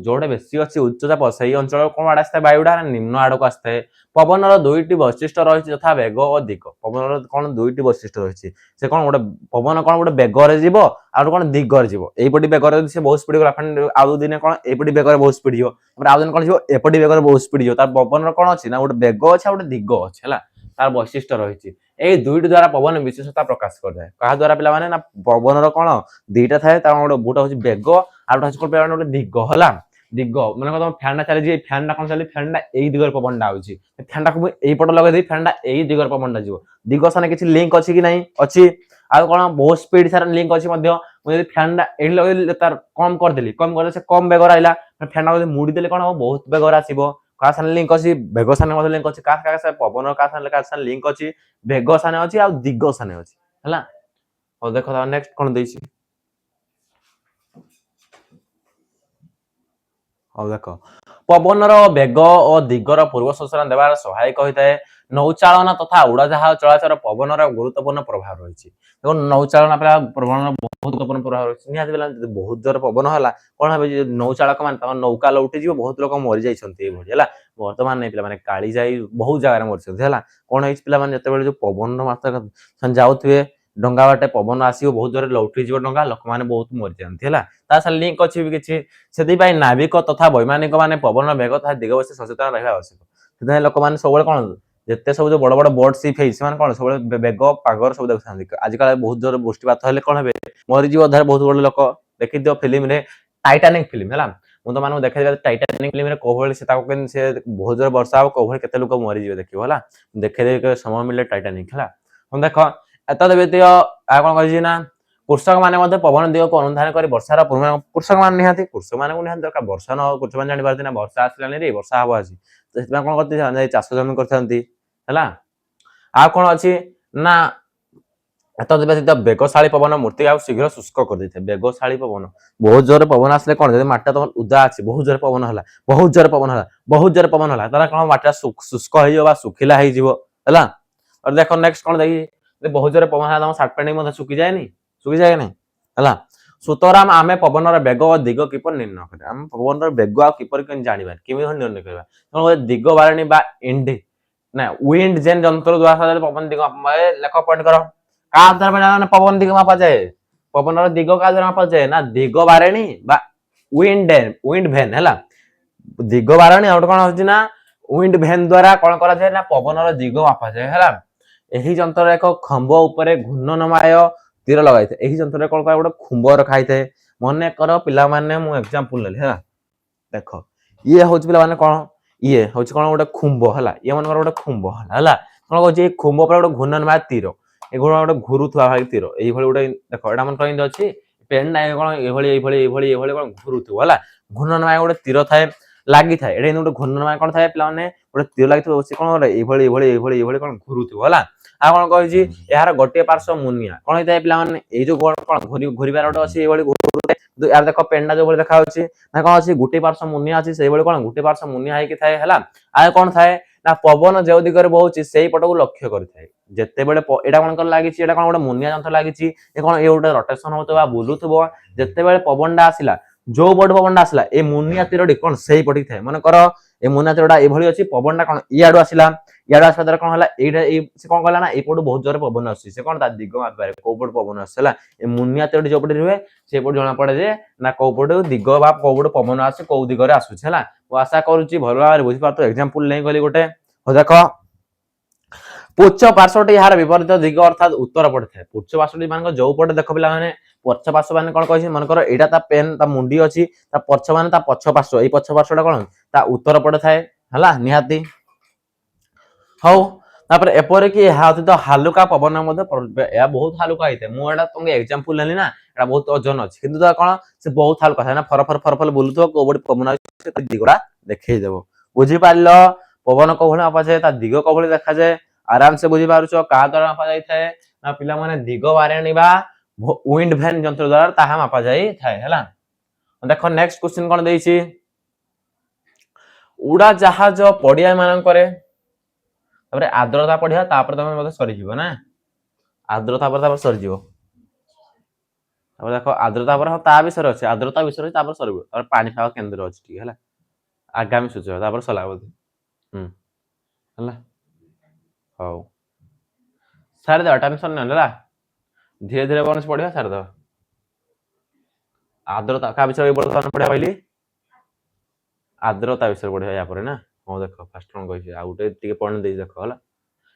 ଯୋଉଟା ବେଶୀ ଅଛି ଉଚ୍ଚ ଚାପ ସେଇ ଅଞ୍ଚଳ କଣ ଆଡେ ଆସିଥାଏ ବାୟୁଟା ନିମ୍ନ ଆଡକୁ ଆସିଥାଏ। ପବନର ଦୁଇଟି ବୈଶିଷ୍ଟ୍ୟ ରହିଛି ଯଥା ବେଗ ଓ ଦିଗ। ପବନର କଣ ଦୁଇଟି ବୈଶିଷ୍ଟ୍ୟ ରହିଛି। ସେ କଣ ଗୋଟେ ପବନ କଣ ଗୋଟେ ବେଗରେ ଯିବ ଆଉ କଣ ଦିଗରେ ଯିବ। ଏଇପଟି ବେଗରେ ଯଦି ସେ ବହୁତ ସ୍ପିଡ ଗଲା ଆଉ ଦିନେ କଣ ଏଇପଟି ବେଗରେ ବହୁତ ସ୍ପିଡ ଯିବ, ଆଉ ଦିନ କଣ ଯିବ ଏପଟି ବେଗରେ ବହୁତ ସ୍ପିଡ ଯିବ। ତାର ପବନର କଣ ଅଛି ନା ଗୋଟେ ବେଗ ଅଛି ଆଉ ଗୋଟେ ଦିଗ ଅଛି ହେଲା। ତାର ବୈଶିଷ୍ଟ୍ୟ ରହିଛି। ଏଇ ଦୁଇଟି ଦ୍ୱାରା ପବନ ବିଶେଷତା ପ୍ରକାଶ କରିଥାଏ। କାହା ଦ୍ୱାରା ପିଲାମାନେ ନା ପବନର କଣ ଦିଟା ଥାଏ। ତାର ଗୋଟେ ହଉଛି ବେଗ ଆଉ ଗୋଟେ ହଉଛି ଗୋଟେ ଦିଗ ହେଲା। ଦିଗ ମାନେ କଣ ଫ୍ୟାନଟା ଚାଲିଛି, ଏଇ ଫ୍ୟାନଟା କଣ ଚାଲିଛି ଫ୍ୟାନଟା ଏଇ ଦିଗରେ ପବନଟା ଆଉଛି। ଫ୍ୟାନଟାକୁ ମୁଁ ଏଇପଟ ଲଗେଇଦେବି ଫ୍ୟାନଟା ଏଇ ଦିଗରେ ପବନଟା ଯିବ। ଦିଗ ସାଙ୍ଗେ କିଛି ଲିଙ୍କ ଅଛି କି ନାହିଁ? ଅଛି। ଆଉ କଣ ବହୁତ ସ୍ପିଡ ସାରା ଲିଙ୍କ ଅଛି ମଧ୍ୟ। ମୁଁ ଯଦି ଫ୍ୟାନଟା ଏଇଠି ଲଗେଇଦେଲି ତାର କମ କରିଦେଲି ସେ କମ ବେଗରେ ଆଇଲା। ଫ୍ୟାନଟା ଯଦି ମୁଡିଦେଲେ କଣ ହବ ବହୁତ ବେଗରେ ଆସିବ। କାହା ସାଙ୍ଗେ ଲିଙ୍କ ଅଛି? ବେଗ ସାଙ୍ଗେ ମଧ୍ୟ ଲିଙ୍କ ଅଛି। କାହା ପବନ କାହା ସାଙ୍ଗେ ଲିଙ୍କ ଅଛି? ବେଗ ସାଙ୍ଗେ ଅଛି ଆଉ ଦିଗ ସାଙ୍ଗେ ଅଛି ହେଲା। ହଉ ଦେଖ ନେକ୍ସଟ କଣ ଦେଇଛି। ହଉ ଦେଖ ପବନର ବେଗ ଓ ଦିଗର ପୂର୍ବ ସୂଚନା ଦେବାର ସହାୟକ ହୋଇଥାଏ। ନୌଚାଳନା ତଥା ଉଡାଜାହାଜ ଚଳାଚଳ ପବନର ଗୁରୁତ୍ୱପୂର୍ଣ୍ଣ ପ୍ରଭାବ ରହିଛି। ଦେଖ ନୌଚାଳନା ପବନର ବହୁତ ଗୁରୁତ୍ୱପୂର୍ଣ୍ଣ ପ୍ରଭାବ ରହିଛି। ନିହାତି ଯଦି ବହୁତ ଜୋର ପବନ ହେଲା କଣ হবে ନୌଚାଳକ ମାନେ ତାଙ୍କ ନୌକା ଲଉଟିଯିବ, ବହୁତ ଲୋକ ମରିଯାଇଛନ୍ତି ଏଇଭଳି ହେଲା। ବର୍ତ୍ତମାନ ନାଇଁ ପିଲାମାନେ କାଳିଜାଇ ବହୁତ ଜାଗାରେ ମରିଛନ୍ତି ହେଲା। କଣ ହେଇଛି ପିଲାମାନେ ଯେତେବେଳେ ଯୋଉ ପବନର ମାତ୍ରା ଯାଉଥିବେ ଡଙ୍ଗା ବାଟେ ପବନ ଆସିବ ବହୁତ ଜୋରରେ ଲଉଟିଯିବ ଡଙ୍ଗା, ଲୋକମାନେ ବହୁତ ମରିଯାଆନ୍ତି ହେଲା। ତା ସାଙ୍ଗେ ଲିଙ୍କ ଅଛି ବି କିଛି। ସେଥିପାଇଁ ନାବିକ ତଥା ବୈମାନିକ ମାନେ ପବନର ବେଗ ତଥା ଦିଗ ବିଷୟରେ ସଚେତନ ରହିବା ଆବଶ୍ୟକ। ସେଥିପାଇଁ ଲୋକମାନେ ସବୁବେଳେ କଣ ଯେତେ ସବୁ ଯୋଉ ବଡ ବଡ ବୋଟ ସିପ୍ ହେଇଛି ସେମାନେ କଣ ସବୁବେଳେ ବେଗ ପାଗର ସବୁ ଦେଖୁଥାନ୍ତି। ଆଜିକାଲି ବହୁତ ଜୋର ବୃଷ୍ଟିପାତ ହେଲେ କଣ ହେବେ ମରିଯିବ ଅଧାରେ ବହୁତ ବଡ ଲୋକ। ଦେଖିଥିବ ଫିଲ୍ମରେ ଟାଇଟାନିକ ଫିଲ୍ମ ହେଲା। ମୁଁ ତମମାନଙ୍କୁ ଦେଖେଇଦେବି ଟାଇଟାନିକ ଫିଲ୍ମରେ କୋଉ ଭଳି ସେ ତାକୁ କେମିତି ସେ ବହୁତ ଜୋର ବର୍ଷା ହବ କୋଉ ଭଳି କେତେ ଲୋକ ମରିଯିବେ ଦେଖିବ ହେଲା। ଦେଖେଇଦେବି ସମୟ ମିଳିଲେ ଟାଇଟାନିକ ହେଲା। ଦେଖ ଏତଦ ବ୍ୟତୀତ ଆଉ କଣ କହିଛି ନା କୃଷକ ମାନେ ମଧ୍ୟ ପବନ ଦିଗକୁ ଅନୁଧ୍ୟାନ କରି ବର୍ଷାର କୃଷକ ମାନେ ନିହାତି ଦରକାର। ବର୍ଷା ନ ହଉ କୃଷକ ମାନେ ଜାଣିପାରନ୍ତି ନା ବର୍ଷା ଆସିଲାଣି ରେ ବର୍ଷା ହବ ଆଜି। ସେଥିପାଇଁ କଣ କରିଥାନ୍ତି ଚାଷ ଜମି କରିଥାନ୍ତି ହେଲା। ଆଉ କଣ ଅଛି ନା ଏତଦ୍ ବ୍ୟତୀତ ବେଗଶାଳୀ ପବନ ମୂର୍ତ୍ତିକାକୁ ଶୀଘ୍ର ଶୁଷ୍କ କରିଦେଇଥାଏ। ବେଗଶାଳୀ ପବନ ବହୁତ ଜୋରରେ ପବନ ଆସିଲେ କଣ ଯଦି ମାଟିଟା ତମର ଉଦା ଅଛି ବହୁତ ଜୋରରେ ପବନ ହେଲା ତାହେଲେ କଣ ମାଟିଟା ଶୁଷ୍କ ହେଇଯିବ ବା ଶୁଖିଲା ହେଇଯିବ ହେଲା। ଦେଖ ନେକ୍ସଟ କଣ ଦେଖି ବହୁତ ଜୋରରେ ପବନ ହେଲା ତମ ସାର୍ଟ ପ୍ୟାଣ୍ଟ ମଧ୍ୟ ଶୁଖିଯାଏ କି ନାଇଁ ହେଲା। ସୁତରାଂ ଆମେ ପବନର ବେଗ ଓ ଦିଗ କିପରି ନିର୍ଣ୍ଣୟ କରିବା? ଆମେ ପବନର ବେଗ ଆଉ କିପରି ଜାଣିବା କେମିତି ନିର୍ଣ୍ଣୟ କରିବା? ଦିଗ ବାରିଣୀ ବା ना विंड जेन जंत्र द्वारा पवन दिग लेख पॉइंट करो का द्वारा पवन दिग मापा जाए पवन दिग का द्वारा मापा जाए ना दिग बारेणी बा विंड भैन है दिग बारणी आउट कौन होची ना विंड भैन द्वारा कौन करा जाए ना पवन दिग मापा जाए है एही जंत्र एक खंभ उपरे घूर्णनमय तीर लगाई थे एही जंत्र कौन गोटे खुंब रखा है मन कर पिला माने मु एग्जांपल लेली है देख ये हूँ पिला माने कौन ये हूँ कौन गोटे खुंब है ये मन गोटे खुंब है कौन कहते खुंब पर गोटे घूर्णनमय तीर ये गोटे घुरुवा भाई तीर ये गोटे देख एटा मन कहीं अच्छी पेन ना कौन ये कौन घुरुव है घूर्णनमय गोटे तीर थाए लगी थाए एटा गोटे घूर्णनमय कौन थाए पिला माने गोटे तीर लगी कौन ये कौन घुरुव है आ कौन कही यार गोटे पार्श्व मुनिया कौन होता है पे जो कौन घूरबार गोटे अच्छी ये यार देख पेंडा जो देखा ना कौन अच्छी गोटे पार्श्व मुनिया अच्छी से कौन गोटे पार्श्व मुनिया होगी थाए आ कौन थाए ना पवन जो दिगरे बहुची से पट को लक्ष्य करें जिते बड़े यहाँ कौन लगी कौन गोटे मुनिया जंत्र लगी कौन ये गोटे रोटेसन हो बुलूब जिते बड़े पवनटा आसला जो पट पवनटा आसला ए मुनिया तीर कौन से पटी थाए मन कर ए मुनिया तीरटा ये अच्छी पवनटा कौन इाड़ू आसला इाड़ू आसा द्वारा कौन है कौन कला ना यपटू बहुत जोर पवन आसी कौन दिग मापारे कौ पट पवन आसला मुनिया तीर जो पटे रुहे से पट जना पड़े जे ना कौ पट दिग बा कौ पट पवन आसे कौ दिगरे आसूची है आशा करुच्ची भल भाव बुझीपार तो एग्जांपल नहीं गली गोटे देख पुच्छ पार्श्वटी यार विपरीत दिग अर्थात उत्तर पटे थाए पुच्छ पार्श्वटी मान जो पटे देख पिला माने पछ पार्श्व माने कौन कही मनकर एटा पेन मुंडी अच्छी पछ माने पछ पार्श्व ये पछ पार्श्वटा कौन उत्तर पटे थाए है निहाती हौ एपर कि अतीत हालुका पवन बहुत हालुका होता है मुझे तुमको एग्जांपल लेली ना एटा बहुत ओजन अच्छी किंतु कौन से बहुत हालुका है ना फर बुलुथो को बड़ी पवन दिगड़ा देखईदेव बुझीपार पवन कौ भाई मापा जाए दिग कौ भाई देखा जाए आराम से बुझीपार क्या द्वारा मापा जाए ना पिला माने दिग बारेणी बा विंड भैन जंत्र द्वारा ताहा मापा जाए है देख नेक्स्ट क्वेश्चन कौन देइछि उड़ा जहाज पड़िया मानकरे आर्द्रता पढ़िया तुम सरीज ना आर्द्रता पर सरीज देख आर्द्रता पर ता विषय अच्छे आर्द्रता विषय सर पाणीपाग केन्द्र अच्छी है आगामी सूचक सरला बोधे हौ सारीद टेंशन ना धीरे धीरे कौन पढ़ा सारीद आर्द्रता क्या विषय बर्तमान पढ़ा कहली आर्द्रता विषय पढ़ा या ना हाँ देख फास्ट कौन कही आउटे पॉइंट दे देख है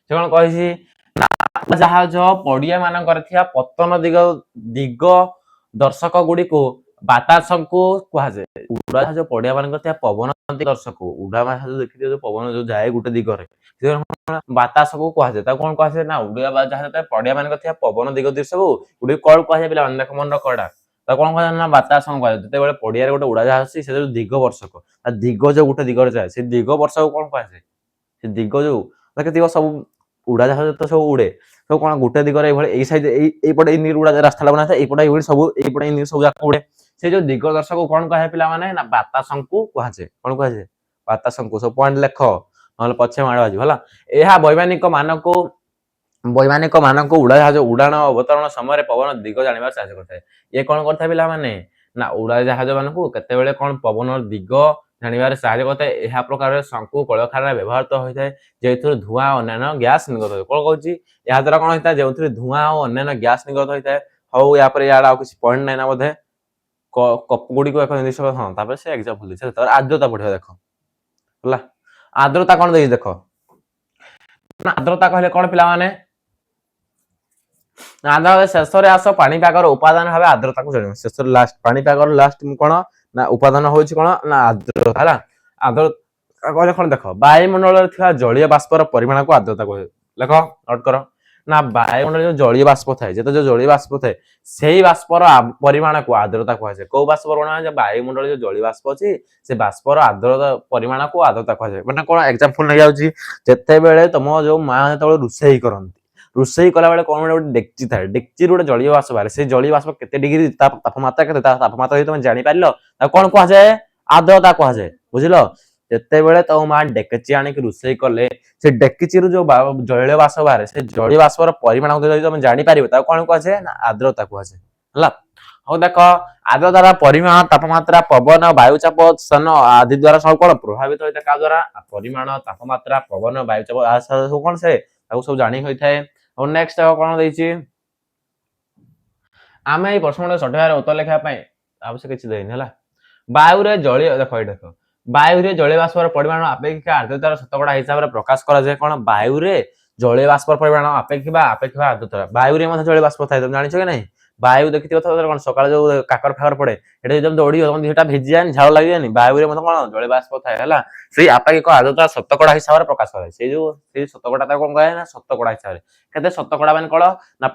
से कौन कही जहाज पड़िया मानकर पतन दिग दिग दर्शक गुड़ी को बातास को कहुए उड़ा जहाज पड़िया मान पवन दर्शक उड़ा जहाज देखिए जो पवन जो जाए गोटे दिगरे बातास को कहुए कौन कहुए ना उड़ा जहाज पड़िया मान पवन दिग दृश्य को गोटे कल कहुए पे देख मन रखा कौन कह ना बातास कहुए जो पड़िया गोटे उड़ा जहाज से दिग वर्षक दिग जो गोटे दिगरे जाए से दिग वर्षक कौन कहुए से दिग जो देखिए सब उड़ा जहाज तो सब उड़े सब कौन गोटे दिगरे सैड उड़ा रास्ता बना था ये सब ये सब जाक उड़े से जो दिग दर्शक कौन कहे पिला माने ना बातासंकु कहुए कौन कहुए बातासंकु सब पॉइंट लेख ना पछे माड़ बाजू है वैमानिक मानक उड़ा जहाज उड़ाण अवतरण समय पवन दिग जानवर साहय करता है ये कौन करता पिला माने ना उड़ा जहाज मानक केतेबेले कौन पवन दिग जानवर साहय करता है यह प्रकार शंकु कलखाना व्यवहृत होता है जो धुआं अन्य गैस निर्गत होता है कौन कहूँ या द्वारा कौन होता है जो धुआं और अन्य गैस निर्गत होता है हौ या किसी पॉइंट ना बोधे कप गुड़ी को एक निर्दिष्ट हाँ से एग्जांपल दे आर्द्रता पढ़िया देख है आर्द्रता कौन दे देख आर्द्रता कहले कौन पिला माने आर्द्रता शेष आस पाणीपागर उपादान भाव आर्द्रता को जान शेष लास्ट पाणीपागर लास्ट कौन ना उपादान हो ना आर्द्रता है आर्द्रता कहले कौन देख वायुमंडल जलीय बाष्पर परिमाण को आर्द्रता कहे लेख नोट कर ना वायुमंडल जो जलीय बाष्प थाए जो जलीय बाष्प थाए से बाष्पर परिमाण को आर्द्रता कहुए कौ बाष्पर जो वायुमंडल जो जलीय बाष्प अच्छी से बाष्पर आर्द्रता परिमाण को आर्द्रता कहुए मैंने कौन एग्जांपल नहीं जाऊँगी जिते बेले तुम जो माँ जो रोषे करती रोषे कला बेले कौन गोटे डेक्ची थाए डेक्ची गोटे जलीय बाष्प बाहर से जलीय बाष्प केते डिग्री तापमात्रा के तापमात्रा तुम जापर कौन कहुए आर्द्रता कहुए बुझल जिते बेले तो माँ डेकची आणिक रोषे कले से डेकची जो जलीय बाष्प बाहर से जलीय बाष्पर परिमाण तुम जापर कौन कहुए ना आर्द्रता कहुए ହଉ ଦେଖ ଆର୍ଦ୍ରତାର ପରିମାଣ ତାପମାତ୍ରା ପବନ ବାୟୁ ଚାପ ସ୍ଥାନ ଆଦି ଦ୍ୱାରା ସବୁ କଣ ପ୍ରଭାବିତ ହୋଇଥାଏ କାହା ଦ୍ୱାରା ପରିମାଣ ତାପମାତ୍ରା ପବନ ବାୟୁ ଚାପ ସବୁ କଣ ସେ ତାକୁ ସବୁ ଜାଣି ହୋଇଥାଏ। ଆଉ ନେକ୍ସଟ କଣ ଦେଇଛି ଆମେ ଏଇ ପ୍ରଶ୍ନର ସଠିକ ଭାବରେ ଉତ୍ତର ଲେଖିବା ପାଇଁ ଆବଶ୍ୟକ କିଛି ଦେଇନି ହେଲା। ବାୟୁରେ ଜଳୀୟ ଦେଖ ଏଇଟା ଦେଖ ବାୟୁରେ ଜଳୀୟ ବାଷ୍ପର ପରିମାଣ ଆପେକ୍ଷିକ ଆର୍ଦ୍ରତାର ଶତକଡ଼ା ହିସାବରେ ପ୍ରକାଶ କରାଯାଏ କଣ ବାୟୁରେ ଜଳୀୟ ବାଷ୍ପର ପରିମାଣ ଆପେକ୍ଷିକ ଆର୍ଦ୍ରତା ବାୟୁରେ ମଧ୍ୟ ଜଳୀୟ ବାଷ୍ପ ଥାଏ ତମେ ଜାଣିଛ କି ନାହିଁ ବାୟୁ ଦେଖିଥିବ କଣ ସକାଳେ ଯୋଉ କାକର ଫାକର ପଡେ ଏଟା ଯଦି ଦୌଡ଼ିବ ତମ ଦେହଟା ଭିଜିଯାଏନି ଝାଳ ଲାଗିଯାଏନି ବାୟୁରେ ମଧ୍ୟ କଣ ଜଳୀୟ ବାଷ୍ପ ଥାଏ ହେଲା ସେଇ ଆପେକ୍ଷିକ ଆର୍ଦ୍ରତା ଶତକଡ଼ା ହିସାବରେ ପ୍ରକାଶ କରାଯାଏ ସେଇ ଶତକଡ଼ା ତାକୁ କଣ କୁହାଯାଏ ନା ଶତକଡ଼ା ହିସାବରେ କେତେ ଶତକଡ଼ା ମାନେ କଣ ନା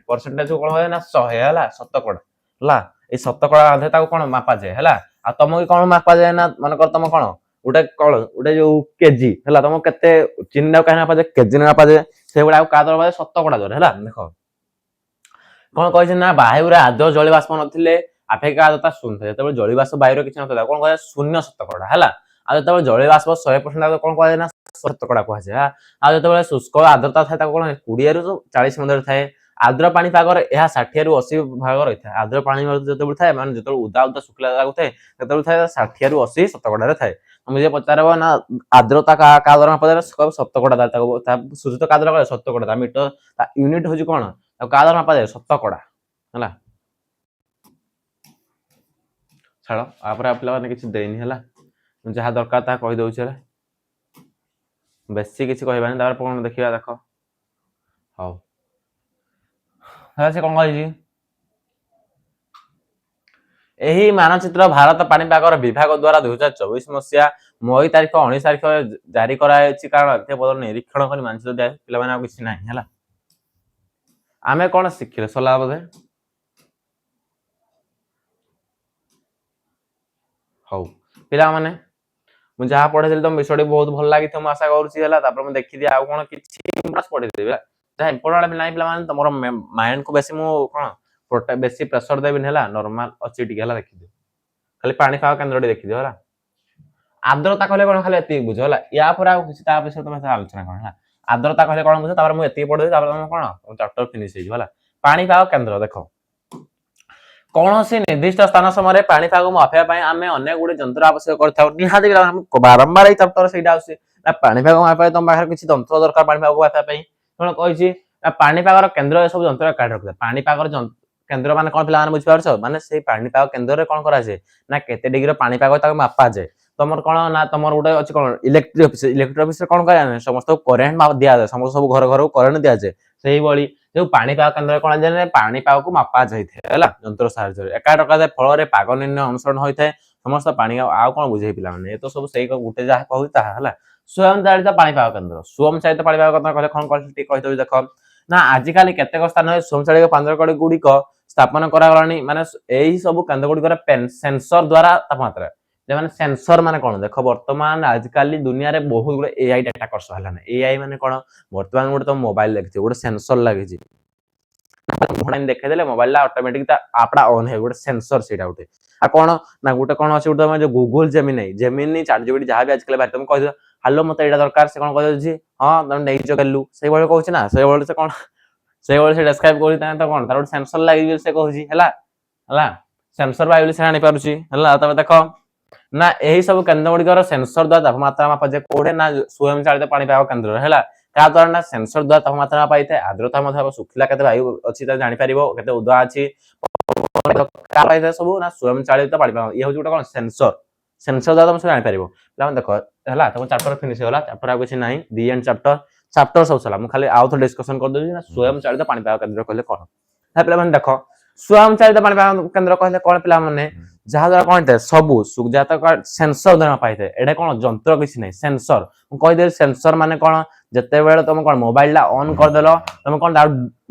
ପରସେଣ୍ଟେଜ କଣ ହୁଏ ନା 100 ହେଲା ଶତକଡ଼ା ହେଲା ଏଇ ଶତକଡ଼ା ଆଧାରରେ ତାକୁ କଣ ମାପାଯାଏ ହେଲା ଆଉ ତମକୁ କଣ ମାପାଯାଏ ନା ମନେକର ତମ କଣ ଗୋଟେ ଯୋଉ କେଜି ହେଲା ତମ କେତେ ଚିନିଟାକୁ କାହିଁ ମାପାଯାଏ କେଜିରେ ମାପାଯାଏ ସେଇଭଳିଆ ଆଉ କାହା ଦ୍ୱାରା ଶତକଡ଼ା ଦ୍ୱାରା ହେଲା ଦେଖ କଣ କହିଛି ନା ବାୟୁରେ ଆଦୌ ଜଳୀୟ ବାଷ୍ପ ନଥିଲେ ଆପେକ୍ଷିକ ଆର୍ଦ୍ରତା ଶୂନ୍ୟ ଥାଏ ଯେତେବେଳେ ଜଳୀୟ ବାଷ୍ପ ବାୟୁରେ କିଛି ନଥିଲା କଣ କୁହାଯାଏ ଶୂନ୍ୟ ଶତକଡ଼ା ହେଲା ଆଉ ଯେତେବେଳେ ଜଳୀୟ ବାଷ୍ପ 100% କଣ କୁହାଯାଏ ନା ଶତକଡ଼ା କୁହାଯାଏ ଆଉ ଯେତେବେଳେ ଶୁଷ୍କ ଆର୍ଦ୍ରତା ଥାଏ ତାକୁ କଣ 20 ରୁ 40 ମଧ୍ୟରେ ଥାଏ ଆର୍ଦ୍ର ପାଣିପାଗରେ ଏହା 60 ରୁ 80 ଭାଗ ରହିଥାଏ ଆର୍ଦ୍ର ପାଣି ଯେତେବେଳେ ଥାଏ ମାନେ ଯେତେବେଳେ ଉଦା ଶୁଖିଲା ଲାଗୁଥାଏ ସେତେବେଳେ ଥାଏ 60 ରୁ 80 ଶତକଡ଼ାରେ ଥାଏ ତମେ ଯଦି ପଚାରିବ ନା ଆର୍ଦ୍ରତା କାହା ଦ୍ୱାରା ମାପାଯାଏ ଶତକଡ଼ା ତାକୁ ସୂଚିତ କାହା ଦ୍ୱାରା ଶତକଡ଼ା ତା ମିଟର ତା ୟୁନିଟ ହଉଛି କଣ ତାକୁ କାହା ଦ୍ୱାରା ମାପାଯାଏ ଶତକଡ଼ା ହେଲା ଛାଡ଼ ତାପରେ ପିଲାମାନେ କିଛି ଦେଇନି ହେଲା ଯାହା ଦରକାର ତାହା କହିଦଉଛି ହେଲା ବେଶୀ କିଛି କହିବାନି ତାପରେ କଣ ଦେଖିବା ଦେଖ ହଉ ସେ କଣ କହିଛି ଏହି ମାନଚିତ୍ର ଭାରତ ପାଣିପାଗର ବିଭାଗ ଦ୍ୱାରା 2024 ମସିହା ମଇ ତାରିଖ 19 ତାରିଖ ଜାରି କରାଯାଇଛି କାରଣ ଏତେ ବଦଳ ନିରୀକ୍ଷଣ କରି ମାନଚିତ୍ର ଦିଆ ପିଲାମାନେ ଆଉ କିଛି ନାହିଁ ହେଲା ଆମେ କଣ ଶିଖିଲେ ସଲା ବୋଧେ ହଉ ପିଲାମାନେ ମୁଁ ଯାହା ପଢେଇଥିଲି ତମ ବିଷୟଟି ବହୁତ ଭଲ ଲାଗିଥିବ ମୁଁ ଆଶା କରୁଛି ହେଲା ତାପରେ ମୁଁ ଦେଖିଦିଏ ଆଉ କଣ କିଛି ପଢେଇଦେବି ଯାହା ଇମ୍ପୋର୍ଟାଣ୍ଟ ନାହିଁ ପିଲାମାନେ ତମର ମାଇଣ୍ଡକୁ ବେଶୀ ମୁଁ କଣ ବେଶୀ ପ୍ରେସର ଦେବିନି ହେଲା ନର୍ମାଲ ଅଛି ଟିକେ ହେଲା ଦେଖିଦିଅ ଖାଲି ପାଣିପାଗ କେନ୍ଦ୍ରଟି ଦେଖିଦିଅ ହେଲା ଆର୍ଦ୍ରତା କହିଲେ କଣ ଖାଲି ଏତିକି ବୁଝ ହେଲା ୟା ପରେ ଆଉ କିଛି ତା ବିଷୟରେ ତମେ ଆଲୋଚନା କର ହେଲା ଆର୍ଦ୍ରତା କହିଲେ କଣ ବୁଝ ତାପରେ ମୁଁ ଏତିକି ପଢେଇବି ତାପରେ ତମେ କଣ ଚାପ୍ଟର ଫିନିଶ ହେଇଯିବ ହେଲା ପାଣିପାଗ କେନ୍ଦ୍ର ଦେଖ କୌଣସି ନିର୍ଦ୍ଦିଷ୍ଟ ସ୍ଥାନ ସମୟରେ ପାଣିପାଗ ମାପିବା ପାଇଁ ଆମେ ଅନେକ ଗୁଡ଼ିଏ ଯନ୍ତ୍ର ଆବଶ୍ୟକ କରିଥାଉ ନିହାତି ବାରମ୍ବାର ଏଇ ଚାପ୍ଟର ସେଇଟା ଆସୁଛି ନା ପାଣିପାଗ ମାପିବା ପାଇଁ ତମ ପାଖରେ କିଛି ଯନ୍ତ୍ର ଦରକାର ପାଣିପାଗ ମାପିବା ପାଇଁ କଣ କହିଛି ନା ପାଣିପାଗର କେନ୍ଦ୍ର ଏସବୁ ଯନ୍ତ୍ର କାଢି ରଖିଥାଏ ପାଣିପାଗର କେନ୍ଦ୍ର ମାନେ କଣ ପିଲାମାନେ ବୁଝିପାରୁଛ ମାନେ ସେଇ ପାଣିପାଗ କେନ୍ଦ୍ରରେ କଣ କରାଯାଏ ନା କେତେ ଡିଗ୍ରୀର ପାଣିପାଗ ତାକୁ ମାପାଯାଏ ତମର କଣ ନା ତମର ଗୋଟେ ଅଛି କଣ ଇଲେକ୍ଟ୍ରିକ ଅଫିସରେ କଣ କରାଯାଏ ସମସ୍ତଙ୍କୁ କରେଣ୍ଟ ଦିଆଯାଏ ସମସ୍ତ ସବୁ ଘର ଘରକୁ କରେଣ୍ଟ ଦିଆଯାଏ ସେଇଭଳି ଯୋଉ ପାଣିପାଗ କେନ୍ଦ୍ରରେ କଣ ଯାଏ ପାଣିପାଗକୁ ମାପା ଯାଇଥାଏ ହେଲା ଯନ୍ତ୍ର ସାହାଯ୍ୟରେ ଏକା ରଖାଯାଏ ଫଳରେ ପାଗ ନିର୍ଣ୍ଣୟ ଅନୁସରଣ ହୋଇଥାଏ ସମସ୍ତ ପାଣି ଆଉ କଣ ବୁଝେଇ ପିଲାମାନେ ଏ ତ ସବୁ ସେଇ ଗୋଟେ ଯାହା କହୁଛି ତାହା ହେଲା ସ୍ୱୟଂ ଚାଳିତ ପାଣିପାଗ କେନ୍ଦ୍ର ସ୍ୱୟଂ ଚାଳିତ ପାଣିପାଗ କେନ୍ଦ୍ର କହିଲେ କଣ କହିଲି ଟିକେ କହିଦେବି ଦେଖ ନା ଆଜିକାଲି କେତେକ ସ୍ଥାନରେ ସ୍ୱୟଂ ଚାଳିତ ପାଣିପାଗ ଗୁଡିକ ସ୍ଥାପନ କରାଗଲାଣି ମାନେ ଏଇ ସବୁ କେନ୍ଦ୍ର ଗୁଡିକରେ ସେନ୍ସର ଦ୍ୱାରା ତାପମାତ୍ରା ମାନେ ସେନ୍ସର ମାନେ କଣ ଦେଖ ବର୍ତ୍ତମାନ ଆଜିକାଲି ଦୁନିଆରେ ବହୁତ ଗୁଡେ ଏଆଇ ଡାଟା କର୍ଷ ହେଲାନି ଏଆଇ ମାନେ କଣ ବର୍ତ୍ତମାନ ଗୋଟେ ତମ ମୋବାଇଲ ଦେଖିଥିବ ଗୋଟେ ସେନ୍ସର ଲାଗିଛି ଦେଖେଇଦେଲେ ମୋବାଇଲ ଅଟୋମେଟିକ ତା ଆପଟା ଅନ୍ ହେଇ ଗୋଟେ ସେନ୍ସର ସେଇଟା ଗୋଟେ ଆଉ କଣ ନା ଗୋଟେ କଣ ଅଛି ଗୋଟେ ଯୋଉ ଗୁଗୁଲ ଜେମିନି ଚାଟଜିପିଟି ଯାହା ବି ଆଜିକାଲି ବାହାରି ତମେ କହିଦିଅ ହାଲୋ ମତେ ଏଇଟା ଦରକାର ସେ କଣ କହିଦେଉଛି ହଁ ତମେ ନେଇଛ ଗେଲୁ ସେଇଭଳି କହୁଛି ନା ସେଇଭଳି ସେ କଣ ସେଇଭଳି ସେ ଡେସ୍କ୍ରାଇବ କରୁଛି ତ କଣ ତାର ଗୋଟେ ସେନ୍ସର ଲାଗିଛି ସେ କହୁଛି ହେଲା ହେଲା ସେନ୍ସର ବାୟୁ ବୋଲି ସେ ଜାଣିପାରୁଛି ହେଲା ତମେ ଦେଖ ନା ଏହି ସବୁ କେନ୍ଦ୍ର ଗୁଡିକର ସେନ୍ସର ଦ୍ୱାରା ତାପମାତ୍ରା ମାପାଯାଏ କୋଉଠି ନା ସ୍ୱୟଂ ଚାଳିତ ପାଣିପାଗ କେନ୍ଦ୍ରରେ ହେଲା କାହା ଦ୍ୱାରା ନା ସେନ୍ସର ଦ୍ୱାରା ତାପମାତ୍ରା ମାପାଯାଇଥାଏ ଆର୍ଦ୍ରତା ମଧ୍ୟ ଶୁଖିଲା କେତେ ବାୟୁ ଅଛି ତା ଜାଣିପାରିବ କେତେ ଉଦା ଅଛି ସବୁ ନା ସ୍ୱୟଂ ଚାଳିତ ପାଣିପାଗ ଇଏ ହଉଛି ଗୋଟେ କଣ ସେନ୍ସର ଦ୍ୱାରା ତମେ ସବୁ ଜାଣିପାରିବ ପିଲାମାନେ ଦେଖ ହେଲା ତମ ଚାପ୍ଟର ଫିନିଶ ହେଇଗଲା ଚାପ୍ଟର ଆଉ କିଛି ନାହିଁ ଦି ଏଣ୍ଡ ଚାପ୍ଟର ସବୁ ସରିଲା ମୁଁ ଖାଲି ଆଉ ଥରେ ଡିସ୍କସନ କରିଦେଉଛି ନା ସ୍ୱୟଂ ଚାଳିତ ପାଣିପାଗ କେନ୍ଦ୍ର କହିଲେ କଣ ପିଲାମାନେ ଦେଖ ସ୍ୱୟଂ ଚାଳିତ ପାଣିପାଗ କେନ୍ଦ୍ର କହିଲେ କଣ ପିଲାମାନେ ଯାହାଦ୍ୱାରା କଣ ହେଇଥାଏ ସବୁ ସେନ୍ସର ଦ୍ୱାରା ମାପା ଏଇଟା କଣ ଯନ୍ତ୍ର କିଛି ନାହିଁ ସେନ୍ସର ମୁଁ କହିଦେଲି ସେନ୍ସର ମାନେ କଣ ଯେତେବେଳେ ତମେ କଣ ମୋବାଇଲଟା ଅନ୍ କରିଦେଲ ତମେ କଣ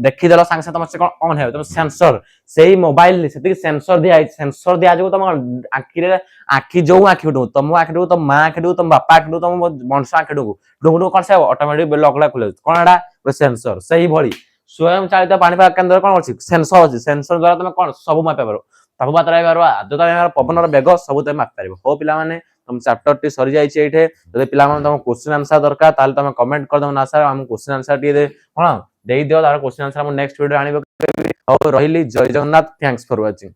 ଦେଖିଦେଲ ସାଙ୍ଗେ ସାଙ୍ଗେ ତମେ ସେ କଣ ଅନ୍ ହେବ ତମେ ସେନ୍ସର ସେଇ ମୋବାଇଲ ସେତିକି ସେନ୍ସର ଦିଆଯାଇଛି ସେନ୍ସର ଦିଆଯିବ ତମ ଆଖିରେ ଆଖି ଯୋଉ ଆଖି ତମ ଆଖିଠୁ ତମ ମା ଆଖିଠୁ ତମ ବାପା ଆଖିଠୁ ତମ ବଂଶ ଆଖିଠୁ କଣ ସେ ଅଟୋମେଟିକ ଲକ୍ ଖୋଲିଯାଉଛି କଣ ଏଟା ଗୋଟେ ସେନ୍ସର ସେଇଭଳି ସ୍ୱୟଂ ଚାଳିତ ପାଣିପାଗ କେନ୍ଦ୍ର କଣ ଅଛି ସେନ୍ସର ଅଛି ସେନ୍ସର ଦ୍ୱାରା ତମେ କଣ ସବୁ ମାପି ପାରିବ ତାପମାତ୍ରା ହେଇପାରିବ ଆର୍ଦ୍ରତା ହେଇପାରିବ ପବନର ବେଗ ସବୁ ତମେ ମାପି ପାରିବ ହଉ ପିଲାମାନେ ତମ ଚାପ୍ଟରଟି ସରିଯାଇଛି ଏଇଠି ଯଦି ପିଲାମାନେ ତମ କ୍ୱେଶ୍ଚିନ୍ ଆନ୍ସର ଦରକାର ତାହେଲେ ତମେ କମେଣ୍ଟ କରିଦବ ନା ସାର୍ ଆମକୁ କ୍ୱେଶ୍ଚିନ୍ ଆନ୍ସର ଟିକେ କଣ ଦେଇଦିଅ ତାର କ୍ୱେଶ୍ଚିନ୍ ଆନ୍ସର ମୁଁ ନେକ୍ସଟ ଭିଡ଼ିଓ ଆଣିବ ହଉ ରହିଲି ଜୟ ଜଗନ୍ନାଥ ଥ୍ୟାଙ୍କ୍ସ ଫର ୱାଚିଂ